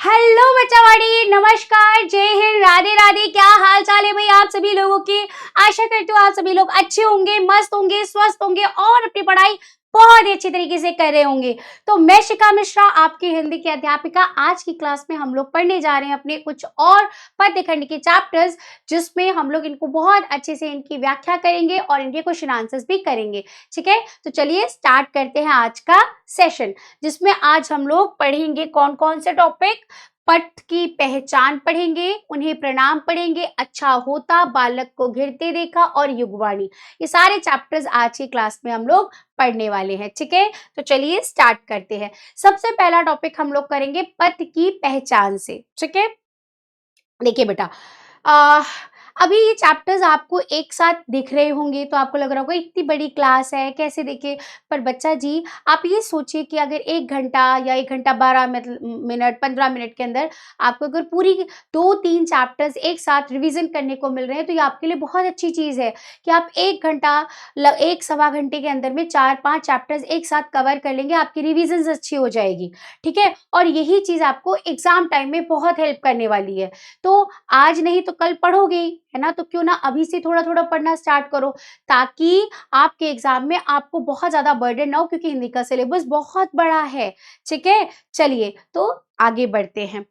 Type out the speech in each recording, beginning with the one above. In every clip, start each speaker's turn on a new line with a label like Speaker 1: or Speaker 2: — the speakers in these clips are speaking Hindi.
Speaker 1: हेलो बच्चावाड़ी, नमस्कार, जय हिंद, राधे राधे। क्या हाल चाल है भाई आप सभी लोगों के। आशा करती हूँ आप सभी लोग अच्छे होंगे, मस्त होंगे, स्वस्थ होंगे और अपनी पढ़ाई बहुत ही अच्छी तरीके से कर रहे होंगे। तो मैं शिखा मिश्रा, आपकी हिंदी की अध्यापिका। आज की क्लास में हम लोग पढ़ने जा रहे हैं अपने कुछ और पद्य खंड के चैप्टर्स, जिसमें हम लोग इनको बहुत अच्छे से इनकी व्याख्या करेंगे और इनके क्वेश्चन आंसर्स भी करेंगे। ठीक है, तो चलिए स्टार्ट करते हैं आज का सेशन, जिसमें आज हम लोग पढ़ेंगे कौन कौन से टॉपिक। पथ की पहचान पढ़ेंगे, उन्हें प्रणाम पढ़ेंगे, अच्छा होता, बालक को घिरते देखा और युगवाणी। ये सारे चैप्टर्स आज की क्लास में हम लोग पढ़ने वाले हैं। ठीक है, तो चलिए स्टार्ट करते हैं। सबसे पहला टॉपिक हम लोग करेंगे पथ की पहचान से। ठीक है, देखिए बेटा, आ, अभी ये चैप्टर्स आपको एक साथ दिख रहे होंगे तो आपको लग रहा होगा इतनी बड़ी क्लास है कैसे देखे। पर बच्चा जी, आप ये सोचिए कि अगर 1 घंटा या 1 घंटा 12 मिनट 15 मिनट के अंदर आपको अगर पूरी 2-3 चैप्टर्स एक साथ रिवीजन करने को मिल रहे हैं तो ये आपके लिए बहुत अच्छी चीज़ है कि आप 1 घंटा 1 सवा घंटे के अंदर में 4-5 चैप्टर्स एक साथ कवर कर लेंगे, आपकी रिविजन अच्छी हो जाएगी। ठीक है, और यही चीज़ आपको एग्जाम टाइम में बहुत हेल्प करने वाली है। तो आज नहीं तो कल पढ़ोगे ही, है ना, तो क्यों ना अभी से थोड़ा थोड़ा पढ़ना स्टार्ट करो, ताकि आपके एग्जाम में आपको बहुत ज्यादा बर्डन ना हो, क्योंकि हिंदी का सिलेबस बहुत बड़ा है। ठीक है, चलिए तो आगे बढ़ते हैं।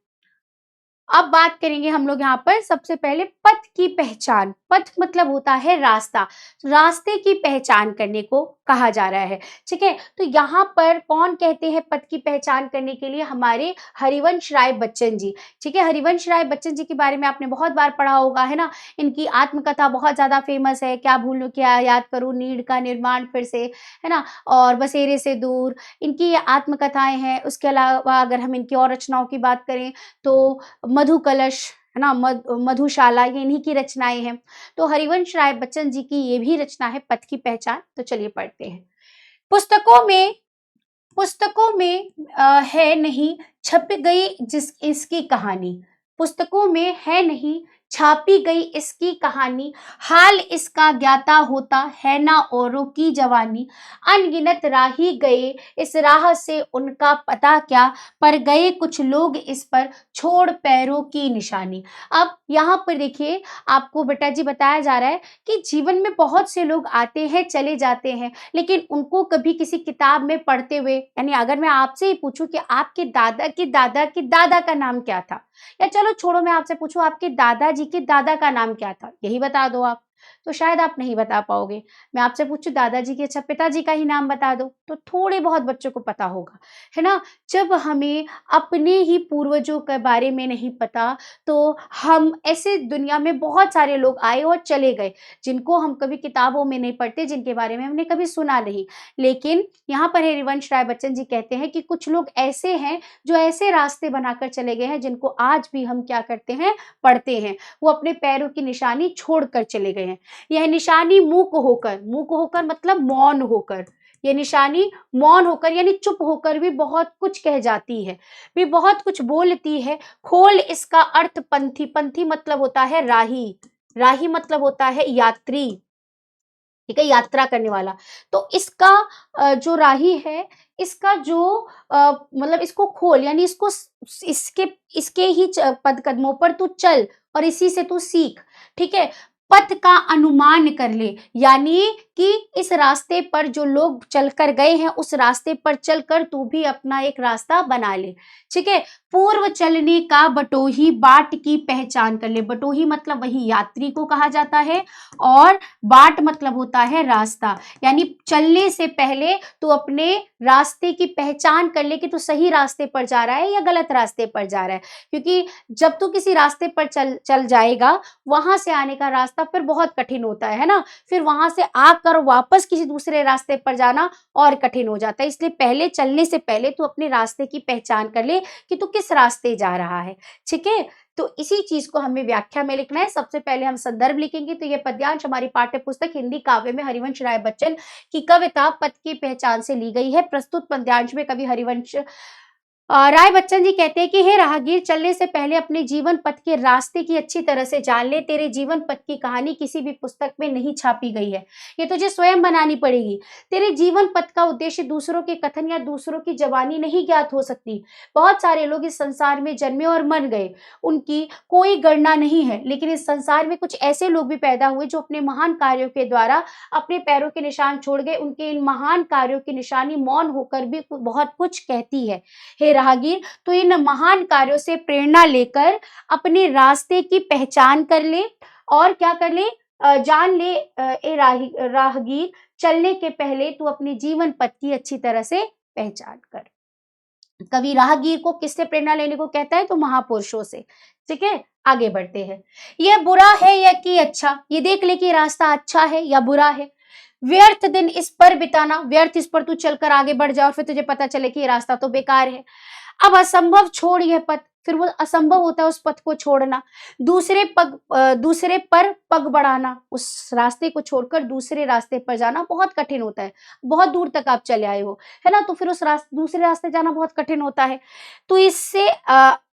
Speaker 1: अब बात करेंगे हम लोग यहाँ पर सबसे पहले पथ की पहचान। पथ मतलब होता है रास्ता, रास्ते की पहचान करने को कहा जा रहा है। ठीक है, तो यहाँ पर कौन कहते हैं पथ की पहचान करने के लिए? हमारे हरिवंश राय बच्चन जी। ठीक है, हरिवंश राय बच्चन जी के बारे में आपने बहुत बार पढ़ा होगा, है ना। इनकी आत्मकथा बहुत ज्यादा फेमस है, क्या भूलूं क्या याद करूं, नीड़ का निर्माण फिर से, है ना, और बसेरे से दूर, इनकी ये आत्मकथाएं हैं। उसके अलावा अगर हम इनकी और रचनाओं की बात करें तो मधु कलश, है ना, मधुशाला, ये इन्हीं की रचनाएं हैं। तो हरिवंश राय बच्चन जी की ये भी रचना है पथ की पहचान। तो चलिए पढ़ते हैं। पुस्तकों में है नहीं छप गई जिस इसकी कहानी। पुस्तकों में है नहीं छापी गई इसकी कहानी, हाल इसका ज्ञाता होता है ना औरों की जवानी। अनगिनत राही गए इस राह से उनका पता क्या, पर गए कुछ लोग इस पर छोड़ पैरों की निशानी। अब यहाँ पर देखिए, आपको बेटा जी बताया जा रहा है कि जीवन में बहुत से लोग आते हैं चले जाते हैं, लेकिन उनको कभी किसी किताब में पढ़ते हुए, यानी अगर मैं आपसे ही पूछूं कि आपके दादा के दादा के दादा का नाम क्या था, या चलो छोड़ो मैं आपसे पूछूं आपके दादाजी के दादा का नाम क्या था, यही बता दो आप, तो शायद आप नहीं बता पाओगे। मैं आपसे पूछूं दादाजी के अच्छा पिताजी का ही नाम बता दो, तो थोड़े बहुत बच्चों को पता होगा, है ना। जब हमें अपने ही पूर्वजों के बारे में नहीं पता, तो हम ऐसे दुनिया में बहुत सारे लोग आए और चले गए, जिनको हम कभी किताबों में नहीं पढ़ते, जिनके बारे में हमने कभी सुना नहीं। लेकिन यहाँ पर हरिवंश राय बच्चन जी कहते हैं कि कुछ लोग ऐसे हैं जो ऐसे रास्ते बनाकर चले गए हैं, जिनको आज भी हम क्या करते हैं, पढ़ते हैं। वो अपने पैरों की निशानी छोड़कर चले गए हैं। यह निशानी मूक होकर मतलब मौन होकर, यह निशानी मौन होकर यानी चुप होकर भी बहुत कुछ कह जाती है, भी बहुत कुछ बोलती है। खोल इसका अर्थ पंथी, पंथी मतलब होता है राही, राही मतलब होता है यात्री। ठीक है, यात्रा करने वाला। तो इसका जो राही है, इसका जो मतलब इसको खोल, यानी इसको इसके इसके ही पद कदमों पर तू चल और इसी से तू सीख। ठीक है, पथ का अनुमान कर ले, यानी कि इस रास्ते पर जो लोग चलकर गए हैं उस रास्ते पर चलकर तू भी अपना एक रास्ता बना ले। ठीक है, पूर्व चलने का बटोही बाट की पहचान कर ले। बटोही मतलब वही यात्री को कहा जाता है, और बाट मतलब होता है रास्ता, यानी चलने से पहले तू अपने रास्ते की पहचान कर ले कि तू सही रास्ते पर जा रहा है या गलत रास्ते पर जा रहा है। क्योंकि जब तू किसी रास्ते पर चल जाएगा, वहां से आने का रास्ता फिर बहुत कठिन होता है ना, फिर वहां से आकर वापस किसी दूसरे रास्ते पर जाना और कठिन हो जाता है। इसलिए पहले चलने से पहले तू अपने रास्ते की पहचान कर ले कि तू किस रास्ते जा रहा है। ठीक है, तो इसी चीज को हमें व्याख्या में लिखना है। सबसे पहले हम संदर्भ लिखेंगे, तो ये पद्यांश हमारी पाठ्य पुस्तक हिंदी काव्य में हरिवंश राय बच्चन की कविता पथ की पहचान से ली गई है। प्रस्तुत पद्यांश में कवि हरिवंश राय बच्चन जी कहते हैं कि हे राहगीर, चलने से पहले अपने जीवन पथ के रास्ते की अच्छी तरह से जान ले। तेरे जीवन पथ की कहानी किसी भी पुस्तक में नहीं छापी गई है, ये तुझे स्वयं बनानी पड़ेगी। तेरे जीवन पथ का उद्देश्य दूसरों के कथन या दूसरों की जबानी नहीं ज्ञात हो सकती। बहुत सारे लोग इस संसार में जन्मे और मर गए, उनकी कोई गणना नहीं है, लेकिन इस संसार में कुछ ऐसे लोग भी पैदा हुए जो अपने महान कार्यों के द्वारा अपने पैरों के निशान छोड़ गए। उनके इन महान कार्यों की निशानी मौन होकर भी बहुत कुछ कहती है। हे राहगीर, तो इन महान कार्यों से प्रेरणा लेकर अपने रास्ते की पहचान कर ले और क्या कर ले, जान ले। राहगीर, चलने के पहले तू अपने जीवन पथ की अच्छी तरह से पहचान कर। कवि राहगीर को किससे प्रेरणा लेने को कहता है? तो महापुरुषों से। ठीक है, आगे बढ़ते हैं। यह बुरा है या कि अच्छा, ये देख ले कि रास्ता अच्छा है या बुरा है। व्यर्थ दिन इस पर बिताना, व्यर्थ इस पर तू चलकर आगे बढ़ जा और फिर तुझे पता चले कि ये रास्ता तो बेकार है। अब असंभव छोड़ यह पथ, फिर वो असंभव होता है उस पथ को छोड़ना। दूसरे पर पग बढ़ाना, उस रास्ते को छोड़कर दूसरे रास्ते पर जाना बहुत कठिन होता है। बहुत दूर तक आप चले आए हो, है ना, तो फिर उस दूसरे रास्ते जाना बहुत कठिन होता है। तो इससे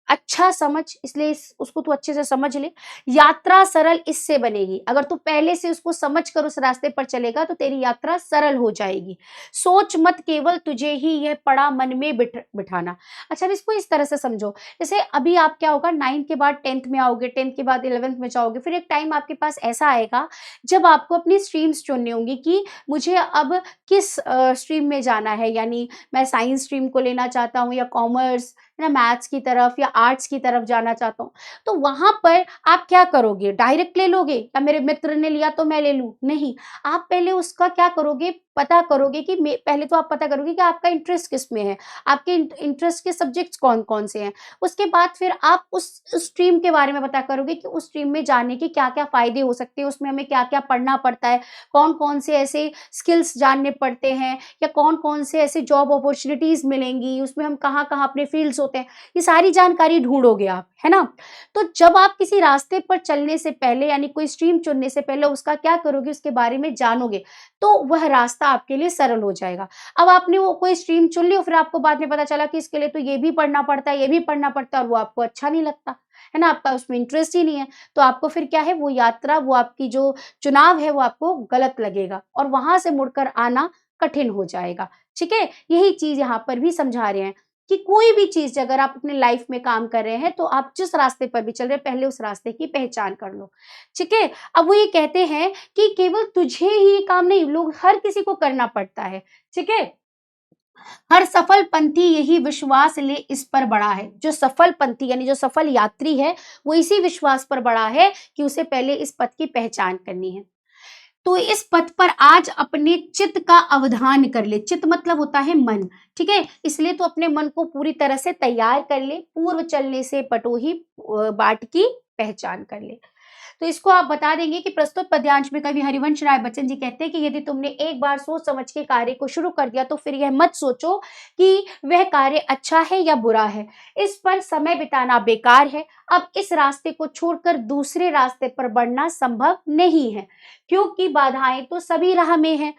Speaker 1: अच्छा समझ, इसलिए उसको तू अच्छे से समझ ले। यात्रा सरल इससे बनेगी, अगर तू पहले से उसको समझ कर उस रास्ते पर चलेगा तो तेरी यात्रा सरल हो जाएगी। सोच मत केवल तुझे ही यह पड़ा मन में बिठाना। अच्छा, अब इसको इस तरह से समझो, जैसे अभी आप क्या होगा, 9th के बाद 10th में आओगे, 10th के बाद 11th में जाओगे, फिर एक टाइम आपके पास ऐसा आएगा जब आपको अपनी स्ट्रीम्स चुननी होंगी कि मुझे अब किस स्ट्रीम में जाना है, यानी मैं साइंस स्ट्रीम को लेना चाहता हूँ या कॉमर्स, है ना, मैथ्स की तरफ या आर्ट्स की तरफ जाना चाहता हूँ। तो वहां पर आप क्या करोगे? डायरेक्ट ले लोगे या मेरे मित्र ने लिया तो मैं ले लूं? नहीं, आप पहले उसका क्या करोगे, पता करोगे कि पहले तो आप पता करोगे कि आपका इंटरेस्ट किस में है, आपके इंटरेस्ट के सब्जेक्ट्स कौन कौन से हैं। उसके बाद फिर आप उस स्ट्रीम के बारे में पता करोगे कि उस स्ट्रीम में जाने के क्या क्या फायदे हो सकते हैं, उसमें हमें क्या क्या पढ़ना पड़ता है, कौन कौन से ऐसे स्किल्स जानने पड़ते हैं, या कौन कौन से ऐसे जॉब अपॉर्चुनिटीज मिलेंगी, उसमें हम कहाँ कहाँ अपने फील्ड्स होते हैं, ये सारी जानकारी ढूंढोगे आप, है ना। तो जब आप किसी रास्ते पर चलने से पहले, यानी कोई स्ट्रीम चुनने से पहले उसका क्या करोगे, उसके बारे में जानोगे, तो वह रास्ता आपके लिए सरल हो जाएगा। अब आपने वो कोई स्ट्रीम चुन ली और फिर आपको बाद में पता चला कि इसके लिए तो ये भी पढ़ना पड़ता है, ये भी पढ़ना पड़ता है, और वो आपको अच्छा नहीं लगता, है ना, आपका उसमें इंटरेस्ट ही नहीं है, तो आपको फिर क्या है, वो यात्रा, वो आपकी जो चुनाव है वो आपको गलत लगेगा और वहां से मुड़कर आना कठिन हो जाएगा। ठीक है, यही चीज यहाँ पर भी समझा रहे हैं कि कोई भी चीज अगर आप अपने लाइफ में काम कर रहे हैं तो आप जिस रास्ते पर भी चल रहे हैं पहले उस रास्ते की पहचान कर लो। ठीक है, अब वो ये कहते हैं कि केवल तुझे ही ये काम नहीं, लोग हर किसी को करना पड़ता है। ठीक है, हर सफल पंथी यही विश्वास ले इस पर बड़ा है। जो सफल पंथी यानी जो सफल यात्री है वो इसी विश्वास पर बड़ा है कि उसे पहले इस पथ की पहचान करनी है। तो इस पथ पर आज अपने चित्त का अवधान कर ले। चित्त मतलब होता है मन। ठीक है, इसलिए तो अपने मन को पूरी तरह से तैयार कर ले। पूर्व चलने से पटोही बाट की पहचान कर ले। तो इसको आप बता देंगे कि प्रस्तुत पद्यांश में कवि हरिवंश राय बच्चन जी कहते हैं कि यदि तुमने एक बार सोच समझ के कार्य को शुरू कर दिया तो फिर यह मत सोचो कि वह कार्य अच्छा है या बुरा है, इस पर समय बिताना बेकार है। अब इस रास्ते को छोड़कर दूसरे रास्ते पर बढ़ना संभव नहीं है, क्योंकि बाधाएं तो सभी राह में हैं।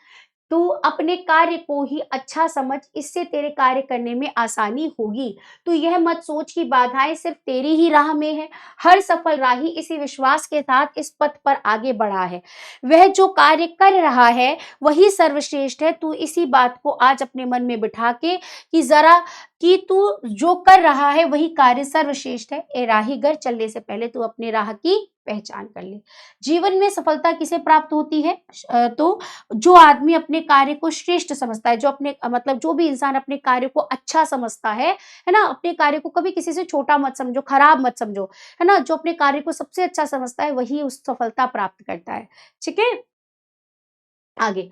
Speaker 1: तू अपने कार्य को ही अच्छा समझ, इससे तेरे कार्य करने में आसानी होगी। तू यह मत सोच कि बाधाएं सिर्फ तेरी ही राह में है। हर सफल राही इसी विश्वास के साथ इस पथ पर आगे बढ़ा है, वह जो कार्य कर रहा है वही सर्वश्रेष्ठ है। तू इसी बात को आज अपने मन में बिठा के कि जरा कि तू जो कर रहा है वही कार्य सर्वश्रेष्ठ है। ए राहीगर, चलने से पहले तू अपने राह की पहचान कर ले। जीवन में सफलता किसे प्राप्त होती है? तो जो आदमी अपने कार्य को श्रेष्ठ समझता है, जो अपने मतलब जो भी इंसान अपने कार्य को अच्छा समझता है ना, अपने कार्य को कभी किसी से छोटा मत समझो, खराब मत समझो, है ना, जो अपने कार्य को सबसे अच्छा समझता है वही उस सफलता प्राप्त करता है। ठीक है, आगे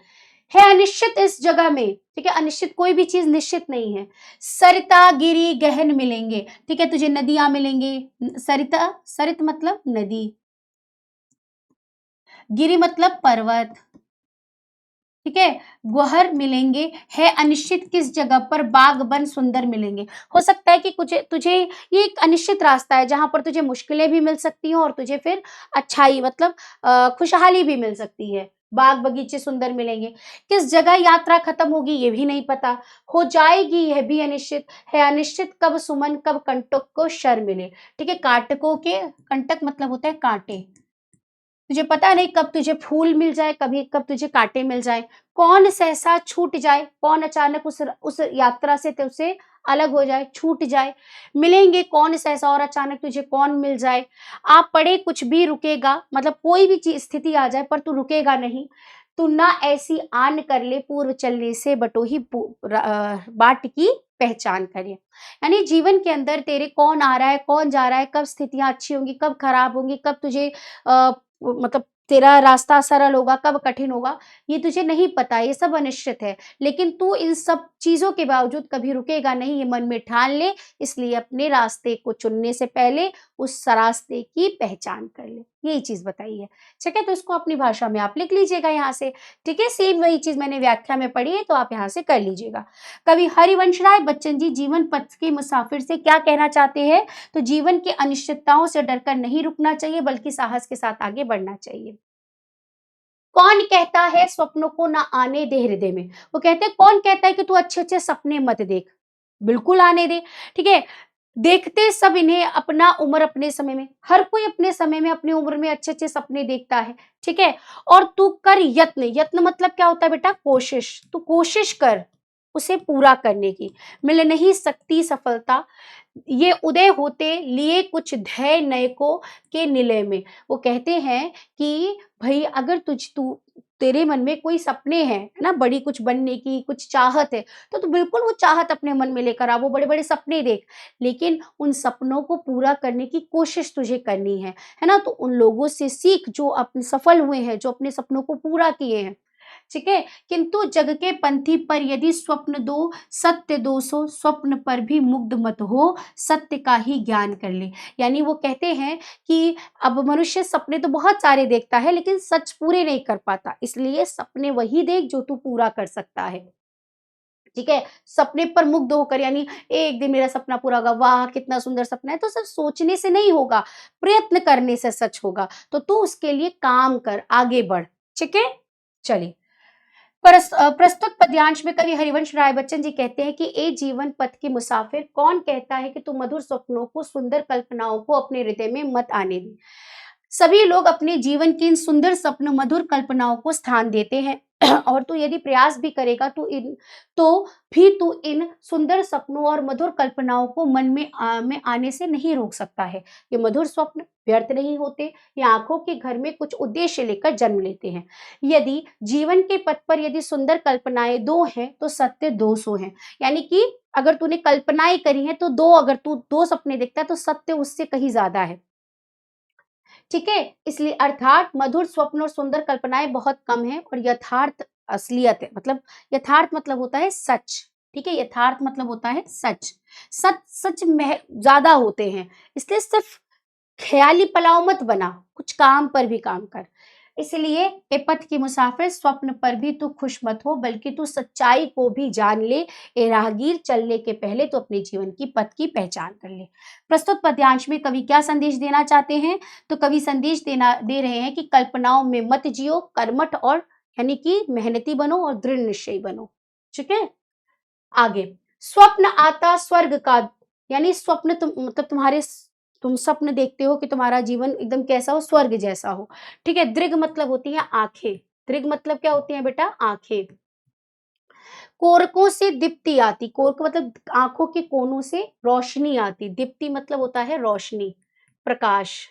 Speaker 1: है अनिश्चित इस जगह में। ठीक है, अनिश्चित, कोई भी चीज निश्चित नहीं है। सरिता गिरी गहन मिलेंगे। ठीक है, तुझे नदियां मिलेंगे। सरिता, सरित मतलब नदी, गिरी मतलब पर्वत। ठीक है, गुहर मिलेंगे। है अनिश्चित किस जगह पर, बाग बन सुंदर मिलेंगे। हो सकता है कि कुछ तुझे ये एक अनिश्चित रास्ता है जहां पर तुझे मुश्किलें भी मिल सकती हैं और तुझे फिर अच्छाई मतलब खुशहाली भी मिल सकती है। बाग बगीचे सुंदर मिलेंगे। किस जगह यात्रा खत्म होगी ये भी नहीं पता, हो जाएगी यह भी अनिश्चित है, अनिश्चित कब सुमन कब कंटक को शर मिले। ठीक है, कांटकों के, कंटक मतलब होता है कांटे, तुझे पता नहीं कब तुझे फूल मिल जाए, कभी कब तुझे कांटे मिल जाए। कौन सहसा छूट जाए, कौन अचानक उस यात्रा से तुझसे अलग हो जाए, छूट जाए। मिलेंगे कौन सहसा और अचानक तुझे कौन मिल जाए। आप पढ़े कुछ भी रुकेगा, मतलब कोई भी चीज स्थिति आ जाए पर तू रुकेगा नहीं। तू ना ऐसी आन कर ले, पूर्व चलने से बटोही बाट की पहचान करे। यानी जीवन के अंदर तेरे कौन आ रहा है, कौन जा रहा है, कब स्थितियां अच्छी होंगी, कब खराब होंगी, कब तुझे मतलब तेरा रास्ता सरल होगा, कब कठिन होगा, ये तुझे नहीं पता, ये सब अनिश्चित है। लेकिन तू इन सब चीज़ों के बावजूद कभी रुकेगा नहीं, ये मन में ठान ले। इसलिए अपने रास्ते को चुनने से पहले उस रास्ते की पहचान कर ले। यही चीज़ बताई है। ठीक है, तो इसको अपनी भाषा में आप लिख लीजिएगा यहाँ से। ठीक है, सेम वही चीज़ मैंने व्याख्या में पढ़ी है, तो आप यहाँ से कर लीजिएगा। कवि हरिवंश राय बच्चन जी जीवन पथ के मुसाफिर से क्या कहना चाहते हैं? तो जीवन की अनिश्चितताओं से डरकर नहीं रुकना चाहिए, बल्कि साहस के साथ आगे बढ़ना चाहिए। कौन कहता है स्वप्नों को ना आने दे हृदय में? वो कहते हैं कौन कहता है कि तू अच्छे-अच्छे सपने मत देख? बिल्कुल आने दे, ठीक है? देखते सब इन्हें, अपना उम्र अपने समय में, हर कोई अपने समय में, अपनी उम्र में अच्छे-अच्छे सपने देखता है, ठीक है? और तू कर यत्न, यत्न मतलब क्या होता है बेटा? कोशिश, तू कोशिश कर उसे पूरा करने की। मिल नहीं सकती सफलता, ये उदय होते लिए कुछ ध्येय नयकों के निलय में। वो कहते हैं कि भई अगर तू तेरे मन में कोई सपने हैं, है ना? बड़ी कुछ बनने की कुछ चाहत है, तो तू बिल्कुल वो चाहत अपने मन में लेकर आ, वो बड़े-बड़े सपने देख। लेकिन उन सपनों को पूरा करने की कोशिश तुझे करनी है ना? तो उन लोगों से सीख जो अपने सफल हुए हैं, जो अपने सपनों को पूरा किए हैं। ठीक है, किंतु जग के पंथी पर यदि स्वप्न दो, सत्य दो सो स्वप्न पर भी मुग्ध मत हो, सत्य का ही ज्ञान कर ले। यानी वो कहते हैं कि अब मनुष्य सपने तो बहुत सारे देखता है, लेकिन सच पूरे नहीं कर पाता, इसलिए सपने वही देख जो तू पूरा कर सकता है। ठीक है, सपने पर मुग्ध होकर, यानी एक दिन मेरा सपना पूरा होगा, वाह कितना सुंदर सपना है, तो सिर्फ सोचने से नहीं होगा, प्रयत्न करने से सच होगा। तो तू उसके लिए काम कर, आगे बढ़। ठीक है, चलिए। प्रस्तुत पद्यांश में कवि हरिवंश राय बच्चन जी कहते हैं कि ए जीवन पथ के मुसाफिर, कौन कहता है कि तू मधुर स्वप्नों को, सुंदर कल्पनाओं को अपने हृदय में मत आने दे। सभी लोग अपने जीवन की इन सुंदर सपन, मधुर कल्पनाओं को स्थान देते हैं और तू यदि प्रयास भी करेगा तो इन सुंदर सपनों और मधुर कल्पनाओं को मन में आने से नहीं रोक सकता है। ये मधुर स्वप्न व्यर्थ नहीं होते, ये आंखों के घर में कुछ उद्देश्य लेकर जन्म लेते हैं। यदि जीवन के पथ पर यदि सुंदर कल्पनाएं दो हैं तो सत्य 200 हैं। यानी कि अगर तूने कल्पनाएं करी हैं तो अगर तू दो सपने देखता है तो सत्य उससे कहीं ज्यादा है। ठीक है, इसलिए अर्थात मधुर स्वप्न और सुंदर कल्पनाएं बहुत कम है और यथार्थ असलियत है। मतलब यथार्थ मतलब होता है सच। ठीक है, यथार्थ मतलब होता है सच। सच सच में ज्यादा होते हैं, इसलिए सिर्फ ख्याली पलाव मत बना, कुछ काम पर भी काम कर। इसलिए ए पथ की मुसाफिर, स्वप्न पर भी तू खुश मत हो, बल्कि तू सच्चाई को भी जान ले। ए राहगीर, चलने के पहले तो अपने जीवन की पथ की पहचान कर ले। प्रस्तुत पद्यांश में कवि क्या संदेश देना चाहते हैं? तो कवि संदेश दे रहे हैं कि कल्पनाओं में मत जियो, कर्मठ और यानी कि मेहनती बनो और दृढ़ निश्चयी बनो। ठीक है, आगे स्वप्न आता स्वर्ग का, यानी स्वप्न मतलब तुम स्वप्न देखते हो कि तुम्हारा जीवन एकदम कैसा हो, स्वर्ग जैसा हो। ठीक है, दृग मतलब होती है आंखें, दृग मतलब क्या होती है बेटा? आंखें। कोरकों से दीप्ति आती, कोरक मतलब आंखों के कोनों से रोशनी आती, दीप्ति मतलब होता है रोशनी, प्रकाश।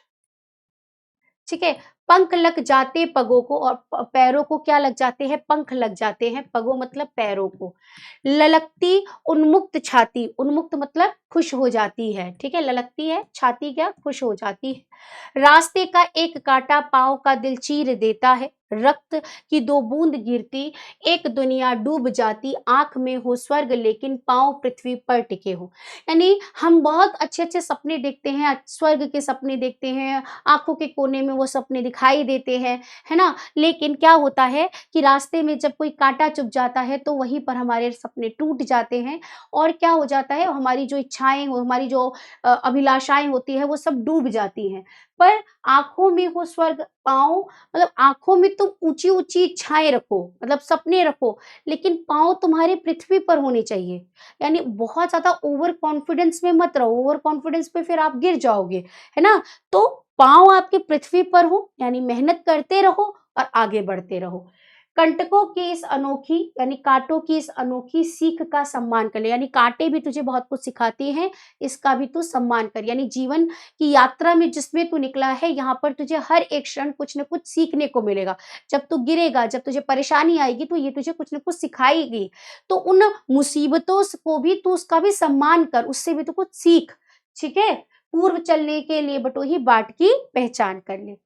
Speaker 1: ठीक है, पंख लग जाते पगों को, और पैरों को क्या लग जाते हैं? पंख लग जाते हैं, पगों मतलब पैरों को। ललकती उन्मुक्त छाती, उन्मुक्त मतलब खुश हो जाती है। ठीक है, ललकती है छाती, क्या खुश हो जाती है। रास्ते का एक कांटा पांव का दिल चीर देता है, रक्त की 2 बूंद गिरती, एक दुनिया डूब जाती, आंख में हो स्वर्ग लेकिन पांव पृथ्वी पर टिके हो। यानी हम बहुत अच्छे अच्छे सपने देखते हैं, स्वर्ग के सपने देखते हैं, आंखों के कोने में वो सपने दिखाई देते हैं, है ना? लेकिन क्या होता है कि रास्ते में जब कोई कांटा चुभ जाता है तो वहीं पर हमारे सपने टूट जाते हैं, और क्या हो जाता है, हमारी जो इच्छाएं हो, हमारी जो अभिलाषाएं होती है वो सब डूब जाती हैं। पर आंखों में हो स्वर्ग, पाँव मतलब आंखों में तो तुम ऊँची-ऊँची इच्छाएँ रखो, मतलब सपने रखो, लेकिन पाँव तुम्हारे पृथ्वी पर होने चाहिए। यानी बहुत ज़्यादा ओवर कॉन्फिडेंस में मत रहो, ओवर कॉन्फिडेंस में फिर आप गिर जाओगे, है ना? तो पाँव आपके पृथ्वी पर हो, यानी मेहनत करते रहो और आगे बढ़ते रहो। कंटकों की इस अनोखी, यानी काँटों की इस अनोखी सीख का सम्मान कर ले, यानी काँटे भी तुझे बहुत कुछ सिखाते हैं, इसका भी तू सम्मान कर। यानी जीवन की यात्रा में जिसमें तू निकला है, यहाँ पर तुझे हर एक क्षण कुछ न कुछ सीखने को मिलेगा। जब तू गिरेगा, जब तुझे परेशानी आएगी, तो ये तुझे कुछ न कुछ सिखाएगी। तो उन मुसीबतों को भी तू, उसका भी सम्मान कर, उससे भी तू कुछ सीख, ठीक है? पूर्व चलने के लिए बटोही बाट की पहचान कर ले।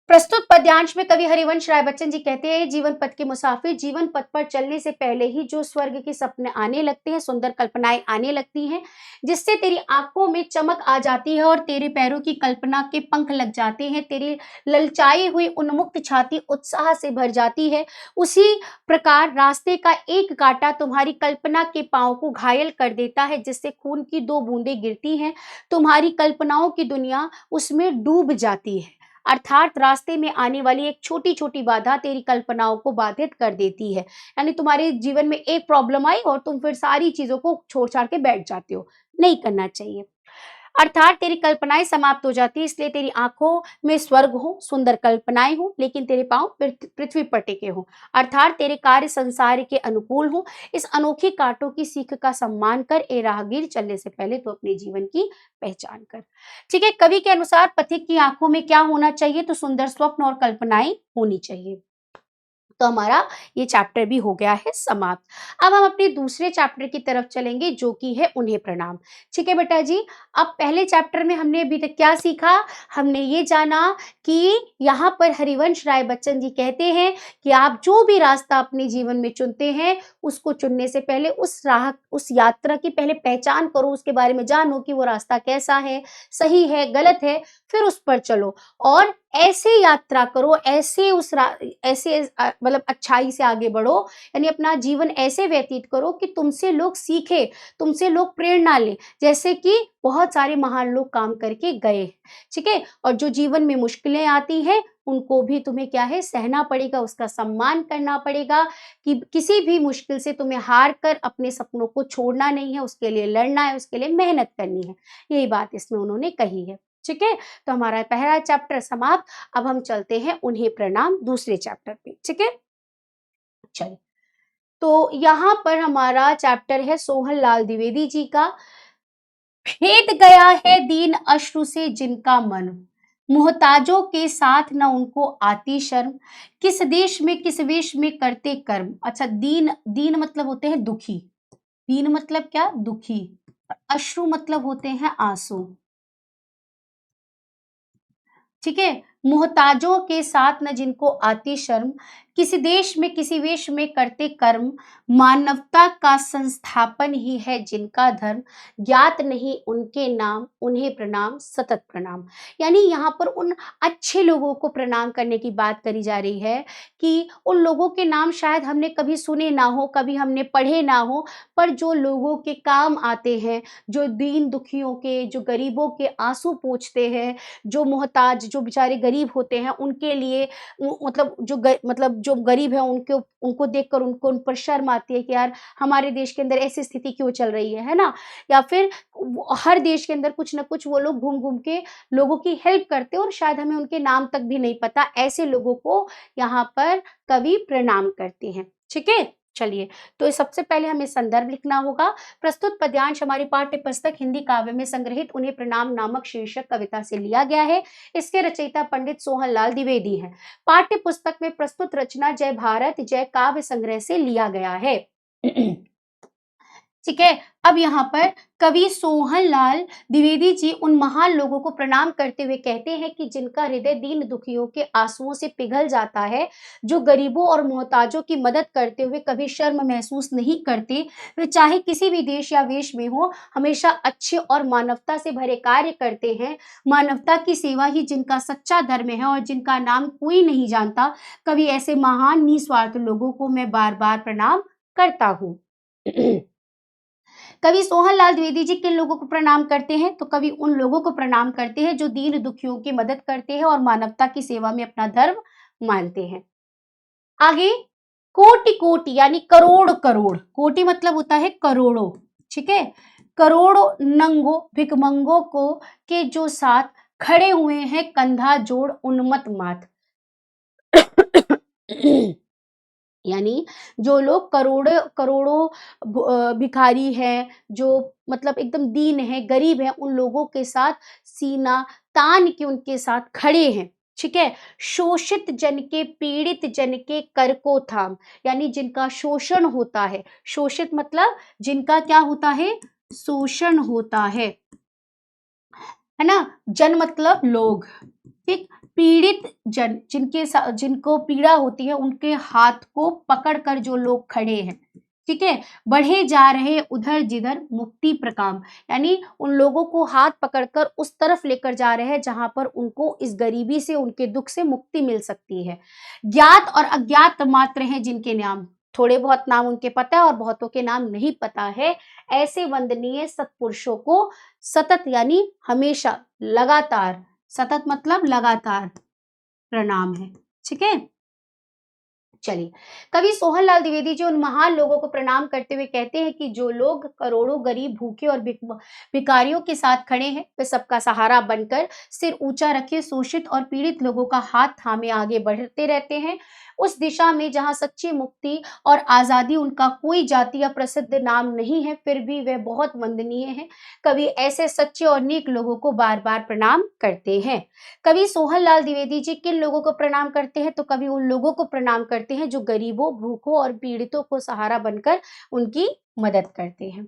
Speaker 1: प्रस्तुत पद्यांश में कवि हरिवंश राय बच्चन जी कहते हैं, जीवन पथ के मुसाफिर, जीवन पथ पर चलने से पहले ही जो स्वर्ग के सपने आने लगते हैं, सुंदर कल्पनाएं आने लगती हैं, जिससे तेरी आंखों में चमक आ जाती है और तेरे पैरों की कल्पना के पंख लग जाते हैं, तेरी ललचाई हुई उन्मुक्त छाती उत्साह से भर जाती है। उसी प्रकार रास्ते का एक कांटा तुम्हारी कल्पना के पांव को घायल कर देता है, जिससे खून की दो बूंदें गिरती हैं, तुम्हारी कल्पनाओं की दुनिया उसमें डूब जाती है। अर्थात रास्ते में आने वाली एक छोटी-छोटी बाधा तेरी कल्पनाओं को बाधित कर देती है। यानी तुम्हारे जीवन में एक प्रॉब्लम आई और तुम फिर सारी चीज़ों को छोड़-छाड़ के बैठ जाते हो। नहीं करना चाहिए। अर्थात तेरी कल्पनाएँ समाप्त हो जाती है, इसलिए तेरी आँखों में स्वर्ग हो, सुंदर कल्पनाएँ हो, लेकिन तेरे पाँव पृथ्वी पर टिके हों। अर्थात तेरे कार्य संसार के अनुकूल हों। इस अनोखी काँटों की सीख का सम्मान कर, ए राहगीर, चलने से पहले तो अपने जीवन की पहचान कर। ठीक है, कवि के अनुसार पथिक की आँखों में क्या होना चाहिए? तो सुंदर स्वप्न और कल्पनाएँ होनी चाहिए। तो हमारा ये चैप्टर भी हो गया है समाप्त। अब हम अपने दूसरे चैप्टर की तरफ चलेंगे, जो कि है उन्हें प्रणाम। ठीक है बेटा जी, अब पहले चैप्टर में हमने अभी तक क्या सीखा? हमने ये जाना कि यहाँ पर हरिवंश राय बच्चन जी कहते हैं कि आप जो भी रास्ता अपने जीवन में चुनते हैं, उसको चुनने से पहले उस राह, उस यात्रा की पहले पहचान करो, उसके बारे में जानो कि वो रास्ता कैसा है, सही है, गलत है, फिर उस पर चलो और ऐसे यात्रा करो, ऐसे ऐसे मतलब अच्छाई से आगे बढ़ो, यानी अपना जीवन ऐसे व्यतीत करो कि तुमसे लोग सीखें, तुमसे लोग प्रेरणा लें, जैसे कि बहुत सारे महान लोग काम करके गए हैं, ठीक है? और जो जीवन में मुश्किलें आती हैं, उनको भी तुम्हें क्या है, सहना पड़ेगा, उसका सम्मान करना पड़ेगा कि किसी भी मुश्किल से तुम्हें हार कर अपने सपनों को छोड़ना नहीं है, उसके लिए लड़ना है, उसके लिए मेहनत करनी है। यही बात इसमें उन्होंने कही है, ठीक है? तो हमारा पहला चैप्टर समाप्त। अब हम चलते हैं उन्हें प्रणाम दूसरे चैप्टर पे, ठीक है? चलिए, तो यहाँ पर हमारा चैप्टर है सोहन लाल द्विवेदी जी का। भेद गया है दीन अश्रु से जिनका मन, मोहताजों के साथ न उनको आती शर्म, किस देश में किस वेश में करते कर्म। अच्छा, दीन, दीन मतलब होते हैं दुखी, दीन मतलब क्या? दुखी। अश्रु मतलब होते हैं आंसू, ठीक है? मोहताजों के साथ न जिनको आती शर्म, किसी देश में किसी वेश में करते कर्म, मानवता का संस्थापन ही है जिनका धर्म, ज्ञात नहीं उनके नाम, उन्हें प्रणाम सतत प्रणाम। यानी यहाँ पर उन अच्छे लोगों को प्रणाम करने की बात करी जा रही है कि उन लोगों के नाम शायद हमने कभी सुने ना हो, कभी हमने पढ़े ना हो, पर जो लोगों के काम आते हैं, जो दीन दुखियों के, जो गरीबों के आंसू पोंछते हैं, जो मोहताज, जो बेचारे गरीब होते हैं, उनके लिए मतलब जो गरीब है, उनको देखकर उनको उन पर शर्म आती है कि यार हमारे देश के अंदर ऐसी स्थिति क्यों चल रही है ना? या फिर हर देश के अंदर कुछ ना कुछ वो लोग घूम घूम के लोगों की हेल्प करते हैं और शायद हमें उनके नाम तक भी नहीं पता। ऐसे लोगों को यहाँ पर कवि प्रणाम करते हैं, ठीक है? चलिए, तो सबसे पहले हमें संदर्भ लिखना होगा। प्रस्तुत पद्यांश हमारी पाठ्य पुस्तक हिंदी काव्य में संग्रहित उन्हें प्रणाम नामक शीर्षक कविता से लिया गया है। इसके रचयिता पंडित सोहनलाल द्विवेदी हैं। पाठ्य पुस्तक में प्रस्तुत रचना जय भारत जय काव्य संग्रह से लिया गया है। ठीक है, अब यहाँ पर कवि सोहनलाल द्विवेदी जी उन महान लोगों को प्रणाम करते हुए कहते हैं कि जिनका हृदय दीन दुखियों के आंसुओं से पिघल जाता है, जो गरीबों और मोहताजों की मदद करते हुए कभी शर्म महसूस नहीं करते, वे चाहे किसी भी देश या वेश में हो, हमेशा अच्छे और मानवता से भरे कार्य करते हैं। मानवता की सेवा ही जिनका सच्चा धर्म है और जिनका नाम कोई नहीं जानता, कवि ऐसे महान निस्वार्थ लोगों को मैं बार बार प्रणाम करता हूँ। कवि सोहनलाल द्विवेदी जी किन लोगों को प्रणाम करते हैं? तो कवि उन लोगों को प्रणाम करते हैं जो दीन दुखियों की मदद करते हैं और मानवता की सेवा में अपना धर्म मानते हैं। आगे, कोटि कोटि यानी करोड़ करोड़, कोटि मतलब होता है करोड़ों, ठीक है। करोड़ों नंगों भिकमंगों को के जो साथ खड़े हुए हैं कंधा जोड़ उन्मत्त मात। यानी जो लोग करोड़ों करोड़ों भिखारी हैं, जो मतलब एकदम दीन है, गरीब है, उन लोगों के साथ सीना तान के उनके साथ खड़े हैं, ठीक है। शोषित जन के पीड़ित जन के कर को थाम, यानी जिनका शोषण होता है, शोषित मतलब जिनका क्या होता है, शोषण होता है ना। जन मतलब लोग, ठीक। पीड़ित जन जिनको पीड़ा होती है, उनके हाथ को पकड़कर जो लोग खड़े हैं, ठीक है। बढ़े जा रहे उधर जिधर मुक्ति प्रकाम, यानी उन लोगों को हाथ पकड़कर उस तरफ लेकर जा रहे हैं जहां पर उनको इस गरीबी से, उनके दुख से मुक्ति मिल सकती है। ज्ञात और अज्ञात मात्र हैं जिनके नाम, थोड़े बहुत नाम उनके पता है और बहुतों के नाम नहीं पता है। ऐसे वंदनीय सत्पुरुषों को सतत यानी हमेशा, लगातार, सतत मतलब लगातार प्रणाम है, ठीक है। चलिए, कवि सोहनलाल द्विवेदी जी उन महान लोगों को प्रणाम करते हुए कहते हैं कि जो लोग करोड़ों गरीब भूखे और भिखारियों के साथ खड़े हैं, वे सबका सहारा बनकर सिर ऊंचा रखे शोषित और पीड़ित लोगों का हाथ थामे आगे बढ़ते रहते हैं उस दिशा में जहां सच्ची मुक्ति और आजादी, उनका कोई जातीय प्रसिद्ध नाम नहीं है, फिर भी वे बहुत वंदनीय हैं। कवि ऐसे सच्चे और नेक लोगों को बार बार प्रणाम करते हैं। कवि सोहनलाल द्विवेदी जी किन लोगों को प्रणाम करते हैं? तो कवि उन लोगों को प्रणाम करते हैं जो गरीबों, भूखों और पीड़ितों को सहारा बनकर उनकी मदद करते हैं।